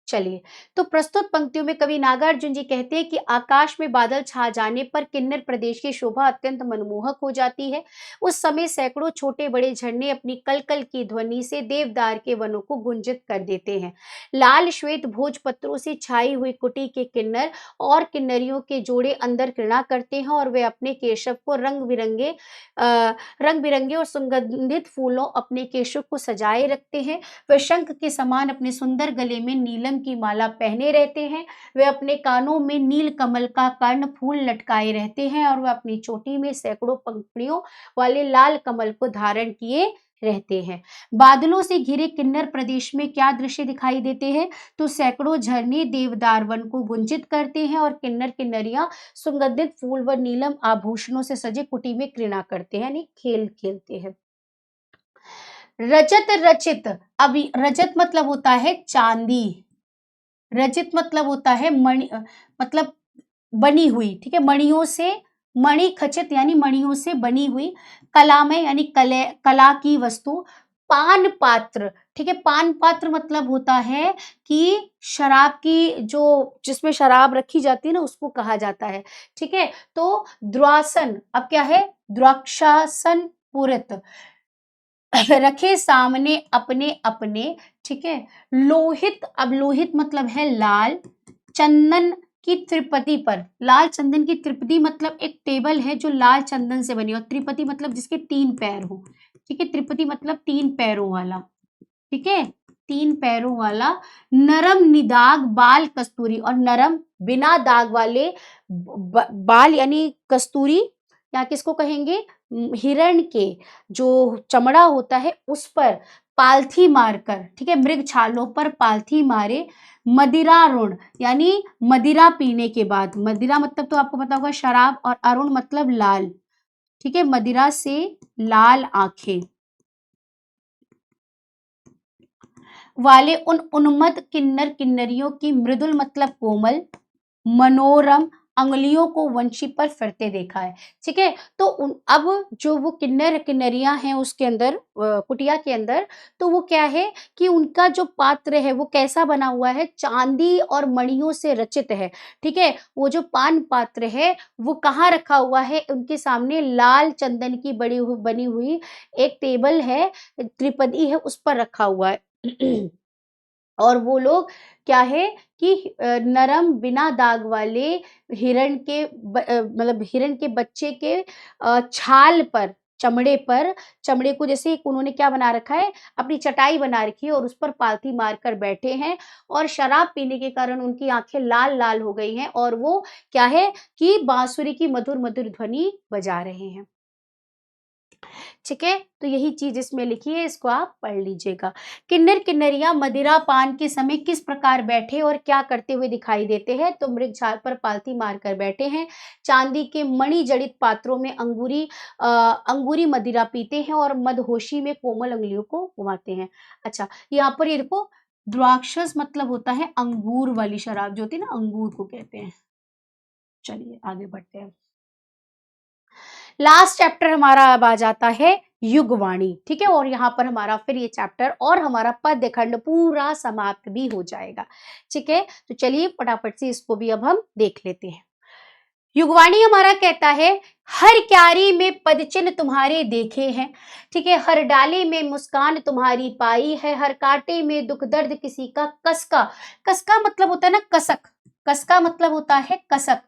Speaker 1: चलिए, तो प्रस्तुत पंक्तियों में कवि नागार्जुन जी कहते हैं कि आकाश में बादल छा जाने पर किन्नर प्रदेश की शोभा अत्यंत मनमोहक हो जाती है। उस समय सैकड़ों छोटे बड़े झरने अपनी कलकल की ध्वनि से देवदार के वनों को गुंजित कर देते हैं। लाल श्वेत भोजपत्रों से छाई हुई कुटी के किन्नर और किन्नरियों के जोड़े अंदर क्रीड़ा करते हैं और वे अपने केशव को रंग बिरंगे और सुगंधित फूलों अपने केशव को सजाए रखते हैं। वे शंख के समान अपने सुंदर गले में नीलम की माला पहने रहते हैं। वे अपने कानों में नील कमल का कर्ण फूल लटकाए रहते हैं और वे अपनी चोटी में सैकड़ों पंखुड़ियों वाले लाल कमल को धारण किए रहते हैं। बादलों से घिरे किन्नर प्रदेश में क्या दृश्य दिखाई देते हैं? तो सैकड़ों झरने देवदार वन को गुंजित करते हैं और किन्नर किन्नरियां सुगंधित फूल व नीलम आभूषणों से सजे कुटी में क्रीड़ा करते हैं, यानी खेल खेलते हैं। रजत रचित, अभी रजत मतलब होता है चांदी, रचित मतलब होता है मणि, मतलब बनी हुई, ठीक है, मणियों से, मणि खचित यानी मणियों से बनी हुई। कला में यानी कले, कला की वस्तु। पान पात्र, ठीक है, पान पात्र मतलब होता है कि शराब की, जो जिसमें शराब रखी जाती है ना, उसको कहा जाता है। ठीक है, तो द्वासन, अब क्या है? द्राक्षासन पुरत, रखे सामने अपने अपने। ठीक है, लोहित, अब लोहित मतलब है लाल। चंदन की त्रिपति पर, लाल चंदन की त्रिपति मतलब एक टेबल है जो लाल चंदन से बनी, और त्रिपति मतलब जिसके तीन पैर हो। ठीक है, त्रिपति मतलब तीन पैरों वाला। ठीक है, 3 पैरों वाला, नरम निदाग बाल कस्तूरी, और नरम बिना दाग वाले बाल यानी कस्तूरी, या किसको कहेंगे, हिरण के जो चमड़ा होता है उस पर पालथी मारकर, ठीक है, मृग छालों पर पालथी मारे, मदिरारुण यानी मदिरा पीने के बाद, मदिरा मतलब तो आपको पता होगा शराब, और अरुण मतलब लाल, ठीक है, मदिरा से लाल आंखें वाले उन उन्मत्त किन्नर किन्नरियों की मृदुल मतलब कोमल, मनोरम अंगुलियों को वंशी पर फिरते देखा है। ठीक है, तो अब जो वो किन्नर किन्नरियां हैं उसके अंदर, कुटिया के अंदर, तो वो क्या है कि उनका जो पात्र है वो कैसा बना हुआ है, चांदी और मणियों से रचित है। ठीक है, वो जो पान पात्र है वो कहाँ रखा हुआ है, उनके सामने लाल चंदन की बनी हुई एक टेबल है, त्रिपदी है, उस पर रखा हुआ है। और वो लोग क्या है कि नरम बिना दाग वाले हिरण के मतलब हिरण के बच्चे के छाल पर, चमड़े पर, चमड़े को जैसे एक उन्होंने क्या बना रखा है, अपनी चटाई बना रखी है और उस पर पालथी मारकर बैठे हैं, और शराब पीने के कारण उनकी आंखें लाल लाल हो गई हैं, और वो क्या है कि बांसुरी की मधुर मधुर ध्वनि बजा रहे हैं। ठीक है, तो यही चीज इसमें लिखी है, इसको आप पढ़ लीजिएगा। किन्नर किन्नरियां मदिरा पान के समय किस प्रकार बैठे और क्या करते हुए दिखाई देते हैं, तो मृग छाल पर पालथी मारकर बैठे हैं, चांदी के मणि जड़ित पात्रों में अंगूरी मदिरा पीते हैं और मदहोशी में कोमल अंगुलियों को घुमाते हैं। अच्छा, यहाँ पर ये देखो, द्राक्षस मतलब होता है अंगूर वाली शराब, जो होती है ना, अंगूर को कहते हैं। चलिए आगे बढ़ते हैं। लास्ट चैप्टर हमारा अब आ जाता है युगवाणी। ठीक है, और यहाँ पर हमारा फिर ये चैप्टर और हमारा पद्य खंड पूरा समाप्त भी हो जाएगा। ठीक है, तो चलिए फटाफट से इसको भी अब हम देख लेते हैं। युगवाणी हमारा कहता है, हर क्यारी में पद चिन्ह तुम्हारे देखे हैं। ठीक है, हर डाली में मुस्कान तुम्हारी पाई है, हर कांटे में दुख दर्द किसी का कसका। कसका मतलब होता है ना कसक, कसका मतलब होता है कसक।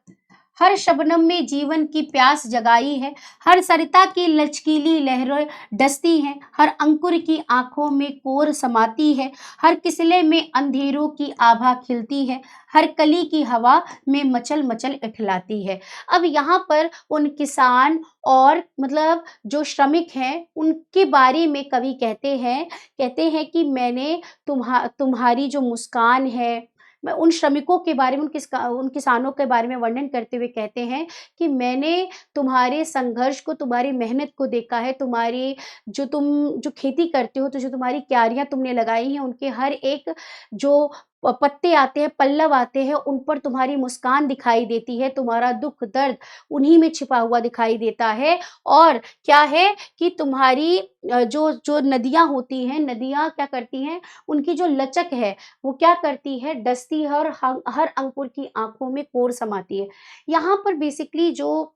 Speaker 1: हर शबनम में जीवन की प्यास जगाई है, हर सरिता की लचकीली लहरें डसती हैं, हर अंकुर की आंखों में कोर समाती है, हर किसले में अंधेरों की आभा खिलती है, हर कली की हवा में मचल मचल इठलाती है। अब यहाँ पर उन किसान और मतलब जो श्रमिक हैं उनके बारे में कवि कहते हैं कि मैंने तुम्हारी जो मुस्कान है, मैं उन श्रमिकों के बारे में, उन किसानों के बारे में वर्णन करते हुए कहते हैं कि मैंने तुम्हारे संघर्ष को, तुम्हारी मेहनत को देखा है, तुम्हारी तुम जो खेती करते हो, तो जो तुम्हारी क्यारियां तुमने लगाई हैं उनके हर एक जो पत्ते आते हैं, पल्लव आते हैं, उन पर तुम्हारी मुस्कान दिखाई देती है, तुम्हारा दुख दर्द उन्हीं में छिपा हुआ दिखाई देता है। और क्या है कि तुम्हारी जो जो नदियां होती हैं, नदियां क्या करती हैं, उनकी जो लचक है वो क्या करती है, डसती है, और हर अंकुर की आंखों में कोर समाती है। यहाँ पर बेसिकली जो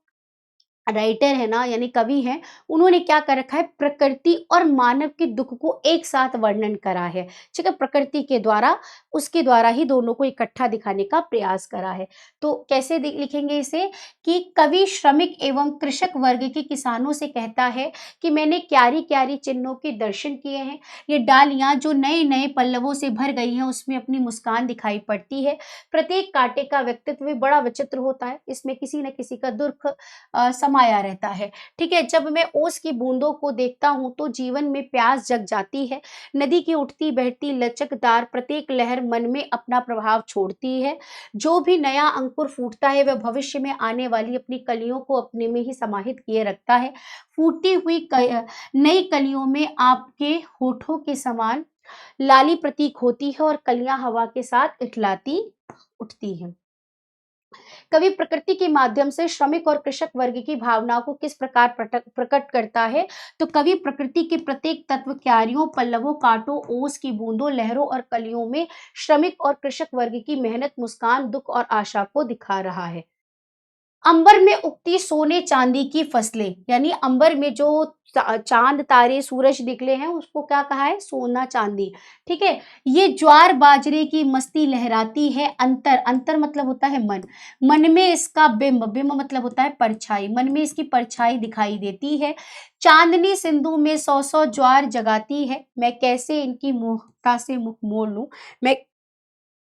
Speaker 1: राइटर है ना, यानी कवि हैं, उन्होंने क्या कर रखा है, प्रकृति और मानव के दुख को एक साथ वर्णन करा है। ठीक है, प्रकृति के द्वारा, उसके द्वारा ही दोनों को इकट्ठा दिखाने का प्रयास करा है। तो कैसे लिखेंगे इसे, कि कवि श्रमिक एवं कृषक वर्ग के किसानों से कहता है कि मैंने क्यारी क्यारी चिन्हों के दर्शन किए हैं, ये डालियां जो नए नए पल्लवों से भर गई हैं उसमें अपनी मुस्कान दिखाई पड़ती है, प्रत्येक कांटे का व्यक्तित्व भी बड़ा विचित्र होता है, इसमें किसी न किसी का दुख समाया रहता है। ठीक है, जब मैं ओस की बूंदों को देखता हूँ तो जीवन में प्यास जग जाती है, नदी की उठती बहती लचकदार प्रत्येक लहर मन में अपना प्रभाव छोड़ती है, जो भी नया अंकुर फूटता है वह भविष्य में आने वाली अपनी कलियों को अपने में ही समाहित किए रखता है। फूटी हुई नई कलियों में आपके होठों के समान लाली प्रतीक होती है और कलियां हवा के साथ इठलाती उठती हैं। कवि प्रकृति के माध्यम से श्रमिक और कृषक वर्ग की भावनाओं को किस प्रकार प्रकट करता है, तो कवि प्रकृति के प्रत्येक तत्व, क्यारियों, पल्लवों, कांटों, ओस की बूंदों, लहरों और कलियों में श्रमिक और कृषक वर्ग की मेहनत, मुस्कान, दुख और आशा को दिखा रहा है। अंबर में उगती सोने चांदी की फसलें, यानी अंबर में जो चांद तारे सूरज निकले हैं उसको क्या कहा है, सोना चांदी। ठीक है। ये ज्वार बाजरे की मस्ती लहराती है, अंतर, अंतर मतलब होता है मन, मन में इसका बिंब, बिंब मतलब होता है परछाई, मन में इसकी परछाई दिखाई देती है। चांदनी सिंधु में सौ सौ ज्वार जगाती है, मैं कैसे इनकी मोहता से मुख मोड़ लूं, मैं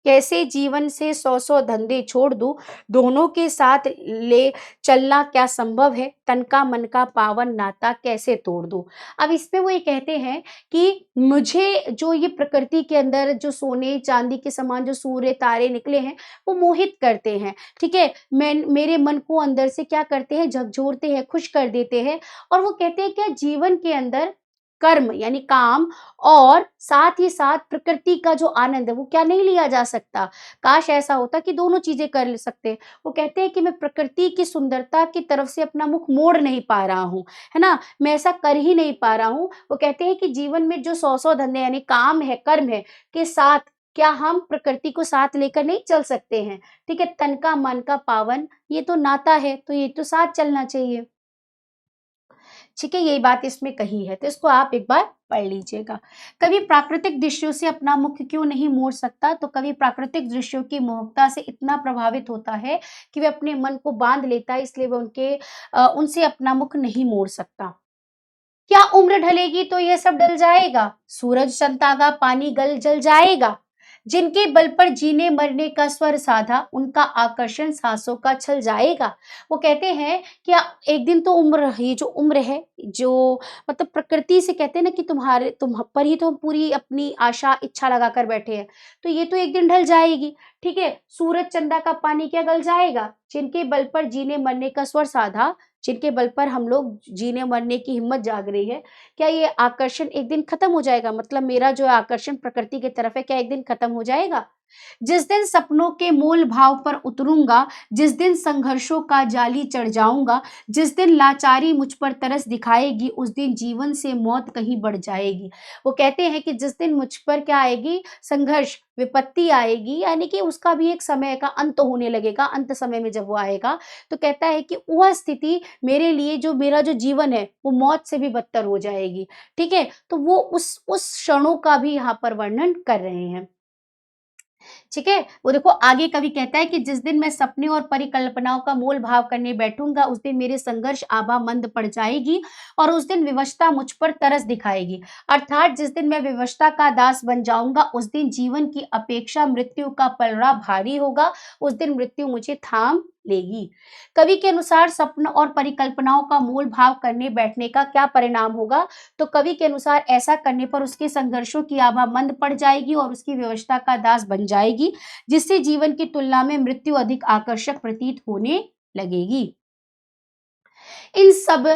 Speaker 1: कैसे जीवन से सौ सौ धंधे छोड़ दूं, दोनों के साथ ले चलना क्या संभव है, तन का मन का पावन नाता कैसे तोड़ दूं। अब इसमें वो ये कहते हैं कि मुझे जो ये प्रकृति के अंदर जो सोने चांदी के समान जो सूर्य तारे निकले हैं वो मोहित करते हैं। ठीक है। मैं मेरे मन को अंदर से क्या करते हैं, झकझोरते हैं, खुश कर देते हैं। और वो कहते हैं क्या जीवन के अंदर कर्म यानी काम और साथ ही साथ प्रकृति का जो आनंद है वो क्या नहीं लिया जा सकता। काश ऐसा होता कि दोनों चीजें कर ले सकते। वो कहते हैं कि मैं प्रकृति की सुंदरता की तरफ से अपना मुख मोड़ नहीं पा रहा हूँ, है ना, मैं ऐसा कर ही नहीं पा रहा हूँ। वो कहते हैं कि जीवन में जो सौ सौ धंधे यानी काम है, कर्म है के साथ क्या हम प्रकृति को साथ लेकर नहीं चल सकते हैं। ठीक है। तन का मन का पावन, ये तो नाता है, तो ये तो साथ चलना चाहिए। ठीक है, यही बात इसमें कही है, तो इसको आप एक बार पढ़ लीजिएगा। कवि प्राकृतिक दृश्यों से अपना मुख क्यों नहीं मोड़ सकता, तो कवि प्राकृतिक दृश्यों की मोहकता से इतना प्रभावित होता है कि वह अपने मन को बांध लेता है, इसलिए वह उनसे अपना मुख नहीं मोड़ सकता। क्या उम्र ढलेगी तो यह सब डल जाएगा, सूरज चंतागा पानी गल जल जाएगा, जिनके बल पर जीने मरने का स्वर साधा, उनका आकर्षण सांसों का छल जाएगा। वो कहते हैं कि एक दिन तो उम्र, ये जो उम्र है, जो मतलब प्रकृति से कहते हैं ना कि तुम पर ही तो हम पूरी अपनी आशा इच्छा लगा कर बैठे हैं, तो ये तो एक दिन ढल जाएगी। ठीक है। सूरज चंदा का पानी क्या गल जाएगा, जिनके बल पर जीने मरने का स्वर साधा, जिनके बल पर हम लोग जीने मरने की हिम्मत जाग रही है, क्या ये आकर्षण एक दिन खत्म हो जाएगा, मतलब मेरा जो आकर्षण प्रकृति की तरफ है क्या एक दिन खत्म हो जाएगा। जिस दिन सपनों के मूल भाव पर उतरूंगा, जिस दिन संघर्षों का जाली चढ़ जाऊंगा, जिस दिन लाचारी मुझ पर तरस दिखाएगी, उस दिन जीवन से मौत कहीं बढ़ जाएगी। वो कहते हैं कि जिस दिन मुझ पर क्या आएगी, संघर्ष, विपत्ति आएगी, यानी कि उसका भी एक समय का अंत होने लगेगा, अंत समय में जब वो आएगा, तो कहता है कि वह स्थिति मेरे लिए, जो मेरा जो जीवन है वो मौत से भी बदतर हो जाएगी। ठीक है। तो वो उस क्षणों का भी यहाँ पर वर्णन कर रहे हैं। ठीक है। वो देखो आगे कवि कहता है कि जिस दिन मैं सपने और परिकल्पनाओं का मोल भाव करने बैठूंगा, उस दिन मेरे संघर्ष आभा मंद पड़ जाएगी और उस दिन विवशता मुझ पर तरस दिखाएगी। अर्थात जिस दिन मैं विवशता का दास बन जाऊंगा, उस दिन जीवन की अपेक्षा मृत्यु का पलड़ा भारी होगा, उस दिन मृत्यु मुझे थाम लेगी। कवि के अनुसार सपन और परिकल्पनाओं का मोल भाव करने बैठने का क्या परिणाम होगा, तो कवि के अनुसार ऐसा करने पर उसके संघर्षों की आभा मंद पड़ जाएगी और उसकी व्यवस्था का दास बन जाएगी, जिससे जीवन की तुलना में मृत्यु अधिक आकर्षक प्रतीत होने लगेगी। इन सब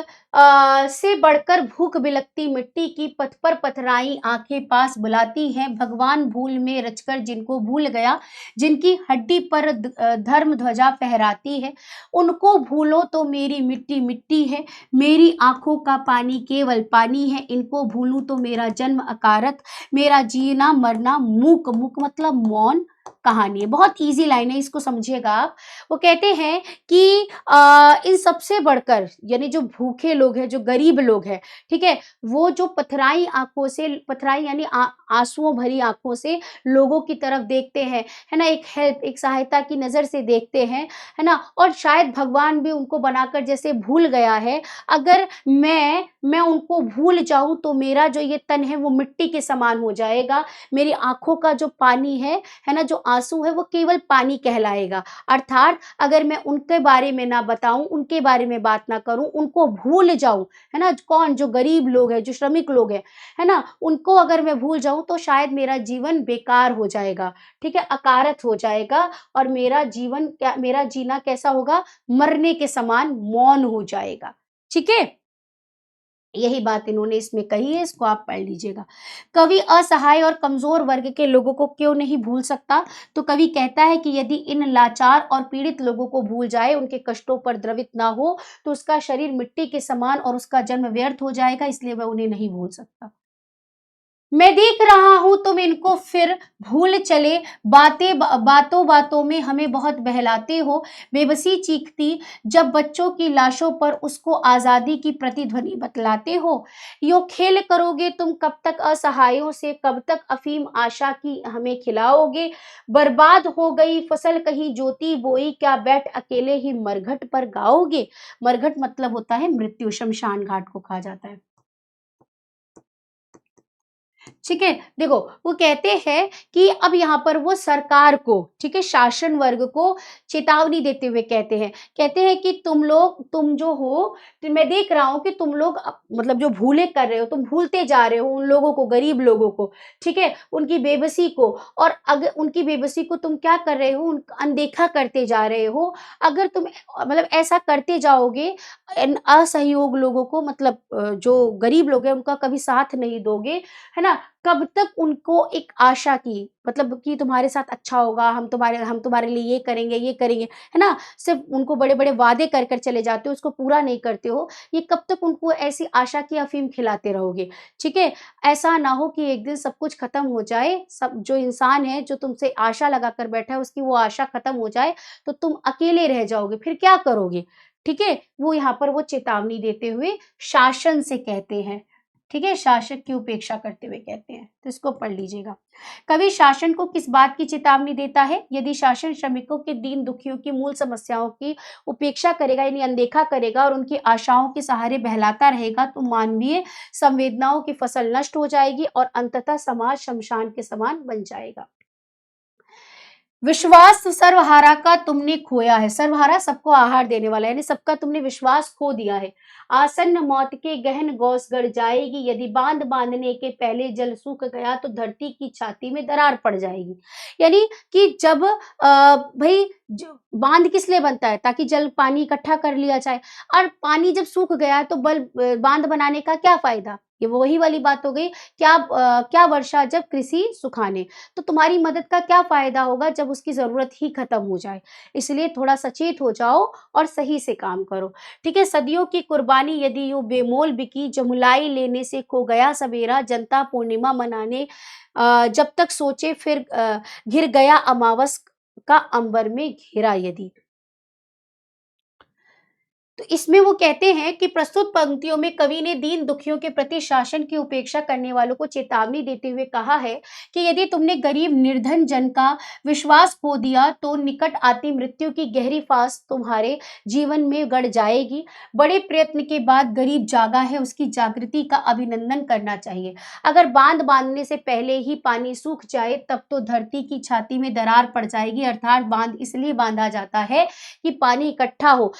Speaker 1: से बढ़कर भूख बिलखती मिट्टी की पथ पर पथराई आंखें पास बुलाती हैं, भगवान भूल में रचकर जिनको भूल गया, जिनकी हड्डी पर धर्म ध्वजा फहराती है, उनको भूलो तो मेरी मिट्टी मिट्टी है, मेरी आंखों का पानी केवल पानी है, इनको भूलूं तो मेरा जन्म अकारत, मेरा जीना मरना मूक, मूक मतलब मौन कहानी है। बहुत इजी लाइन है, इसको समझिएगा आप। वो कहते हैं कि इन सबसे बढ़कर, यानी जो भूखे लोग हैं, जो गरीब लोग हैं, ठीक है, वो जो पथराई आंखों से, पथराई यानी आंसुओं भरी आंखों से लोगों की तरफ देखते हैं, है ना, एक हेल्प, एक सहायता की नजर से देखते हैं, है ना, और शायद भगवान भी उनको बनाकर जैसे भूल गया है। अगर मैं उनको भूल जाऊं तो मेरा जो ये तन है वो मिट्टी के समान हो जाएगा, मेरी आंखों का जो पानी है ना, जो आंसू है वो केवल पानी कहलाएगा। अर्थात अगर मैं उनके बारे में ना बताऊं, उनके बारे में बात ना करूं, उनको भूल जाऊं, है ना, कौन, जो गरीब लोग हैं, जो श्रमिक लोग हैं, है ना, उनको अगर मैं भूल जाऊं तो शायद मेरा जीवन बेकार हो जाएगा। ठीक है, अकारत हो जाएगा और मेरा जीवन क्या, मेरा जीना कैसा होगा, मरने के समान मौन हो जाएगा। ठीक है। यही बात इन्होंने इसमें कही है, इसको आप पढ़ लीजिएगा। कवि असहाय और कमजोर वर्ग के लोगों को क्यों नहीं भूल सकता, तो कवि कहता है कि यदि इन लाचार और पीड़ित लोगों को भूल जाए, उनके कष्टों पर द्रवित ना हो, तो उसका शरीर मिट्टी के समान और उसका जन्म व्यर्थ हो जाएगा, इसलिए वह उन्हें नहीं भूल सकता। मैं देख रहा हूँ तुम इनको फिर भूल चले, बातों बातों में हमें बहुत बहलाते हो। बेबसी चीखती जब बच्चों की लाशों पर उसको आज़ादी की प्रतिध्वनि बतलाते हो। यो खेल करोगे तुम कब तक असहायों से, कब तक अफीम आशा की हमें खिलाओगे। बर्बाद हो गई फसल कहीं ज्योति बोई, क्या बैठ अकेले ही मरघट पर गाओगे। मरघट मतलब होता है मृत्यु, शमशान घाट को कहा जाता है। ठीक है, देखो वो कहते हैं कि अब यहाँ पर वो सरकार को, ठीक है, शासन वर्ग को चेतावनी देते हुए कहते हैं कि तुम जो हो, तो मैं देख रहा हूँ कि तुम लोग मतलब जो भूले कर रहे हो, तुम भूलते जा रहे हो उन लोगों को, गरीब लोगों को, ठीक है, उनकी बेबसी को। और अगर उनकी बेबसी को तुम क्या कर रहे हो, अनदेखा करते जा रहे हो। अगर तुम मतलब ऐसा करते जाओगे, असहयोग लोगों को, मतलब जो गरीब लोग हैं उनका कभी साथ नहीं दोगे, है ना, कब तक उनको एक आशा की, मतलब कि तुम्हारे साथ अच्छा होगा, हम तुम्हारे लिए ये करेंगे, है ना? सिर्फ़ उनको बड़े-बड़े वादे कर कर चले जाते हो, उसको पूरा नहीं करते हो। ये कब तक उनको ऐसी आशा की अफ़ीम खिलाते रहोगे, ठीक है? ऐसा ना हो कि एक दिन सब कुछ खत्म हो जाए, सब जो इंसान है, जो तुमसे आशा लगाकर बैठा है, उसकी वो आशा खत्म हो जाए, तो तुम अकेले रह जाओगे, फिर क्या करोगे? ठीक है? वो यहाँ पर वो चेतावनी देते हुए शासन से कहते हैं। ठीक है, शासक की उपेक्षा करते हुए कहते हैं, तो इसको पढ़ लीजिएगा। कवि शासन को किस बात की चेतावनी देता है? यदि शासन श्रमिकों के दीन दुखियों की मूल समस्याओं की उपेक्षा करेगा, यानी अनदेखा करेगा और उनकी आशाओं के सहारे बहलाता रहेगा, तो मानवीय संवेदनाओं की फसल नष्ट हो जाएगी और अंततः समाज शमशान के समान बन जाएगा। विश्वास सर्वहारा का तुमने खोया है। सर्वहारा सबको आहार देने वाला है, यानी सबका तुमने विश्वास खो दिया है। आसन्न मौत के गहन गौस गड़ जाएगी, यदि बांध बांधने के पहले जल सूख गया तो धरती की छाती में दरार पड़ जाएगी। यानी कि जब भई बांध किस लिए बनता है? ताकि जल पानी इकट्ठा कर लिया जाए, और पानी जब सूख गया तो बांध बनाने का क्या फ़ायदा? ये वही वाली बात हो गई, क्या वर्षा जब कृषि सुखाने। तो तुम्हारी मदद का क्या फ़ायदा होगा जब उसकी ज़रूरत ही खत्म हो जाए। इसलिए थोड़ा सचेत हो जाओ और सही से काम करो। ठीक है? सदियों की कुर्बानी यदि यूँ बेमोल बिकी, जमुलाई लेने से खो गया सवेरा, जनता पूर्णिमा मनाने जब तक सोचे फिर घिर गया अमावस का अंबर में घेरा यदि। तो इसमें वो कहते हैं कि प्रस्तुत पंक्तियों में कवि ने दीन दुखियों के प्रति शासन की उपेक्षा करने वालों को चेतावनी देते हुए कहा है कि यदि तुमने गरीब निर्धन जन का विश्वास खो दिया तो निकट आती मृत्यु की गहरी फांस तुम्हारे जीवन में गड़ जाएगी। बड़े प्रयत्न के बाद गरीब जागा है, उसकी जागृति का अभिनंदन करना चाहिए। अगर बांध बांधने से पहले ही पानी सूख जाए तब तो धरती की छाती में दरार पड़ जाएगी। अर्थात बांध इसलिए बांधा जाता है कि पानी इकट्ठा हो,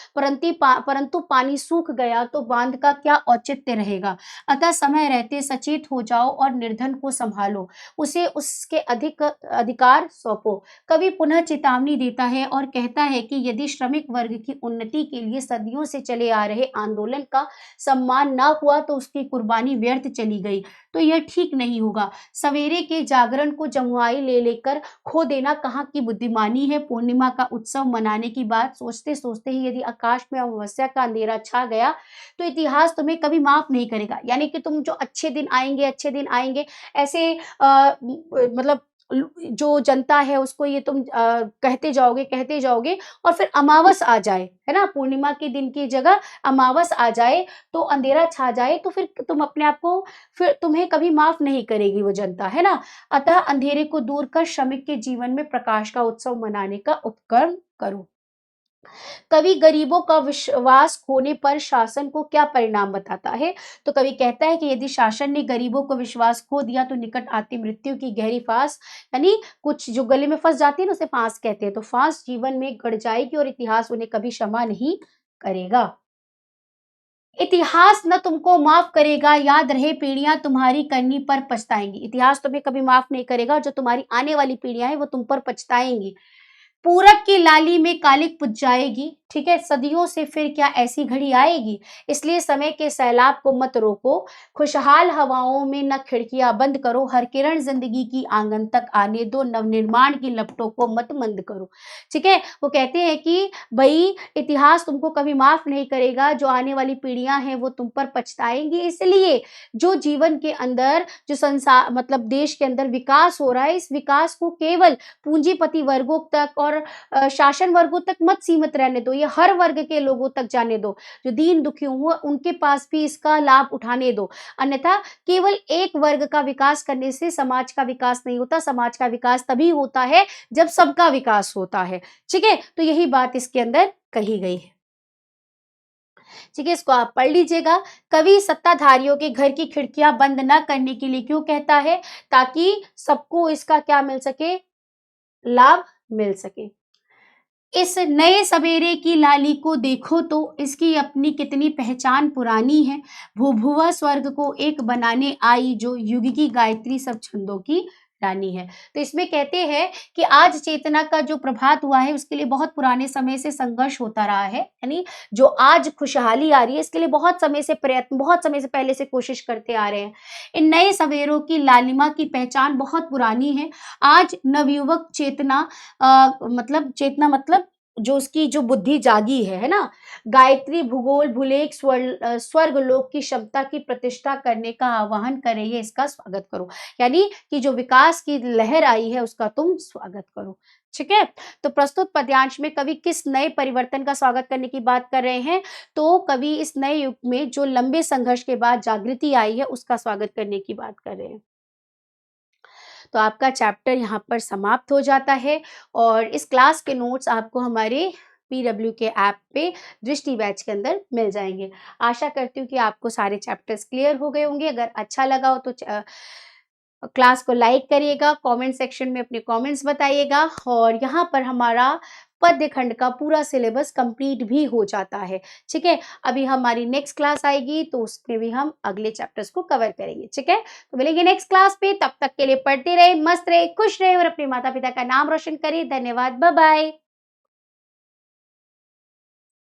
Speaker 1: परंतु पानी सूख गया तो बांध का क्या औचित्य रहेगा। अतः समय रहते सचेत हो जाओ और निर्धन को संभालो, उसे उसके अधिकार सौंपो। कवि पुनः चेतावनी देता है और कहता है कि यदि श्रमिक वर्ग की उन्नति के लिए सदियों से चले आ रहे आंदोलन का सम्मान ना हुआ तो उसकी कुर्बानी व्यर्थ चली गई, तो यह ठीक नहीं होगा। सवेरे के जागरण को जमुआई ले लेकर खो देना कहाँ की बुद्धिमानी है। पूर्णिमा का उत्सव मनाने की बात सोचते सोचते ही यदि आकाश में अमावस्या का अंधेरा छा गया तो इतिहास तुम्हें कभी माफ नहीं करेगा। यानी कि तुम जो अच्छे दिन आएंगे, ऐसे मतलब जो जनता है उसको ये तुम कहते जाओगे और फिर अमावस आ जाए, है ना, पूर्णिमा के दिन की जगह अमावस आ जाए, तो अंधेरा छा जाए, तो फिर तुम अपने आप को, फिर तुम्हें कभी माफ नहीं करेगी वो जनता, है ना। अतः अंधेरे को दूर कर श्रमिक के जीवन में प्रकाश का उत्सव मनाने का उपक्रम करो। कवि गरीबों का विश्वास खोने पर शासन को क्या परिणाम बताता है? तो कवि कहता है कि यदि शासन ने गरीबों को विश्वास खो दिया तो निकट आती मृत्यु की गहरी फांस, यानी कुछ जो गले में फंस जाती है ना, उसे फांस कहते हैं, तो फांस जीवन में गड़ जाएगी और इतिहास उन्हें कभी क्षमा नहीं करेगा। इतिहास न तुमको माफ करेगा, याद रहे पीढ़ियां तुम्हारी करनी पर पछताएंगी। इतिहास तुम्हें कभी माफ नहीं करेगा, जो तुम्हारी आने वाली पीढ़ियां हैं वो तुम पर पछताएंगी। पूरब की लाली में कालिक पुज जाएगी, ठीक है, सदियों से फिर क्या ऐसी घड़ी आएगी? इसलिए समय के सैलाब को मत रोको, खुशहाल हवाओं में न खिड़कियाँ बंद करो, हर किरण ज़िंदगी की आँगन तक आने दो, नवनिर्माण की लपटों को मत मंद करो। ठीक है? वो कहते हैं कि भई इतिहास तुमको कभी माफ़ नहीं करेगा, जो आने वाली पीढ़ियाँ हैं वो तुम पर पछताएँगी, इसलिए जो जीवन के अंदर जो मतलब देश के अंदर विकास हो रहा है, इस विकास को केवल पूंजीपति वर्गों तक और शासन वर्गों तक मत सीमित रहने दो, ये हर वर्ग के लोगों तक जाने दो। जो दीन दुखी हुए उनके पास भी इसका लाभ उठाने दो। अन्यथा केवल एक वर्ग का विकास करने से समाज का विकास नहीं होता, समाज का विकास तभी होता है जब सबका विकास होता है। ठीक है? तो यही बात इसके अंदर कही गई है। ठीक है, इसको आप पढ़ लीजिएगा। कवि सत्ताधारियों के घर की खिड़कियाँ बंद ना करने के लिए क्यों कहता है? ताकि सबको इसका क्या मिल सके? लाभ मिल सके। इस नए सवेरे की लाली को देखो तो इसकी अपनी कितनी पहचान पुरानी है। भूभुआ स्वर्ग को एक बनाने आई जो युग की गायत्री सब छंदों की रानी है। तो इसमें कहते हैं कि आज चेतना का जो प्रभात हुआ है उसके लिए बहुत पुराने समय से संघर्ष होता रहा है। यानी जो आज खुशहाली आ रही है इसके लिए बहुत समय से प्रयत्न बहुत समय से पहले से कोशिश करते आ रहे हैं। इन नए सवेरों की लालिमा की पहचान बहुत पुरानी है। आज नवयुवक चेतना मतलब जो उसकी जो बुद्धि जागी है ना? गायत्री भूगोल भूलेख स्वर्ग लोक की क्षमता की प्रतिष्ठा करने का आह्वान कर रही है, इसका स्वागत करो। यानी कि जो विकास की लहर आई है उसका तुम स्वागत करो। ठीक है? तो प्रस्तुत पद्यांश में कवि किस नए परिवर्तन का स्वागत करने की बात कर रहे हैं? तो कवि इस नए युग में जो लंबे संघर्ष के बाद जागृति आई है उसका स्वागत करने की बात कर रहे हैं। तो आपका चैप्टर यहाँ पर समाप्त हो जाता है और इस क्लास के नोट्स आपको हमारे पीडब्ल्यू के ऐप पे दृष्टि बैच के अंदर मिल जाएँगे। आशा करती हूँ कि आपको सारे चैप्टर्स क्लियर हो गए होंगे। अगर अच्छा लगा हो तो क्लास को लाइक करिएगा, कमेंट सेक्शन में अपने कमेंट्स बताइएगा और यहाँ पर हमारा पद्य खंड का पूरा सिलेबस कंप्लीट भी हो जाता है। ठीक है? अभी हमारी नेक्स्ट क्लास आएगी तो उसमें भी हम अगले चैप्टर्स को कवर करेंगे। ठीक है? तो मिलेंगे नेक्स्ट क्लास पे, तब तक के लिए पढ़ते रहे, मस्त रहे, खुश रहे और अपने माता-पिता का नाम रोशन करें। धन्यवाद। Bye bye.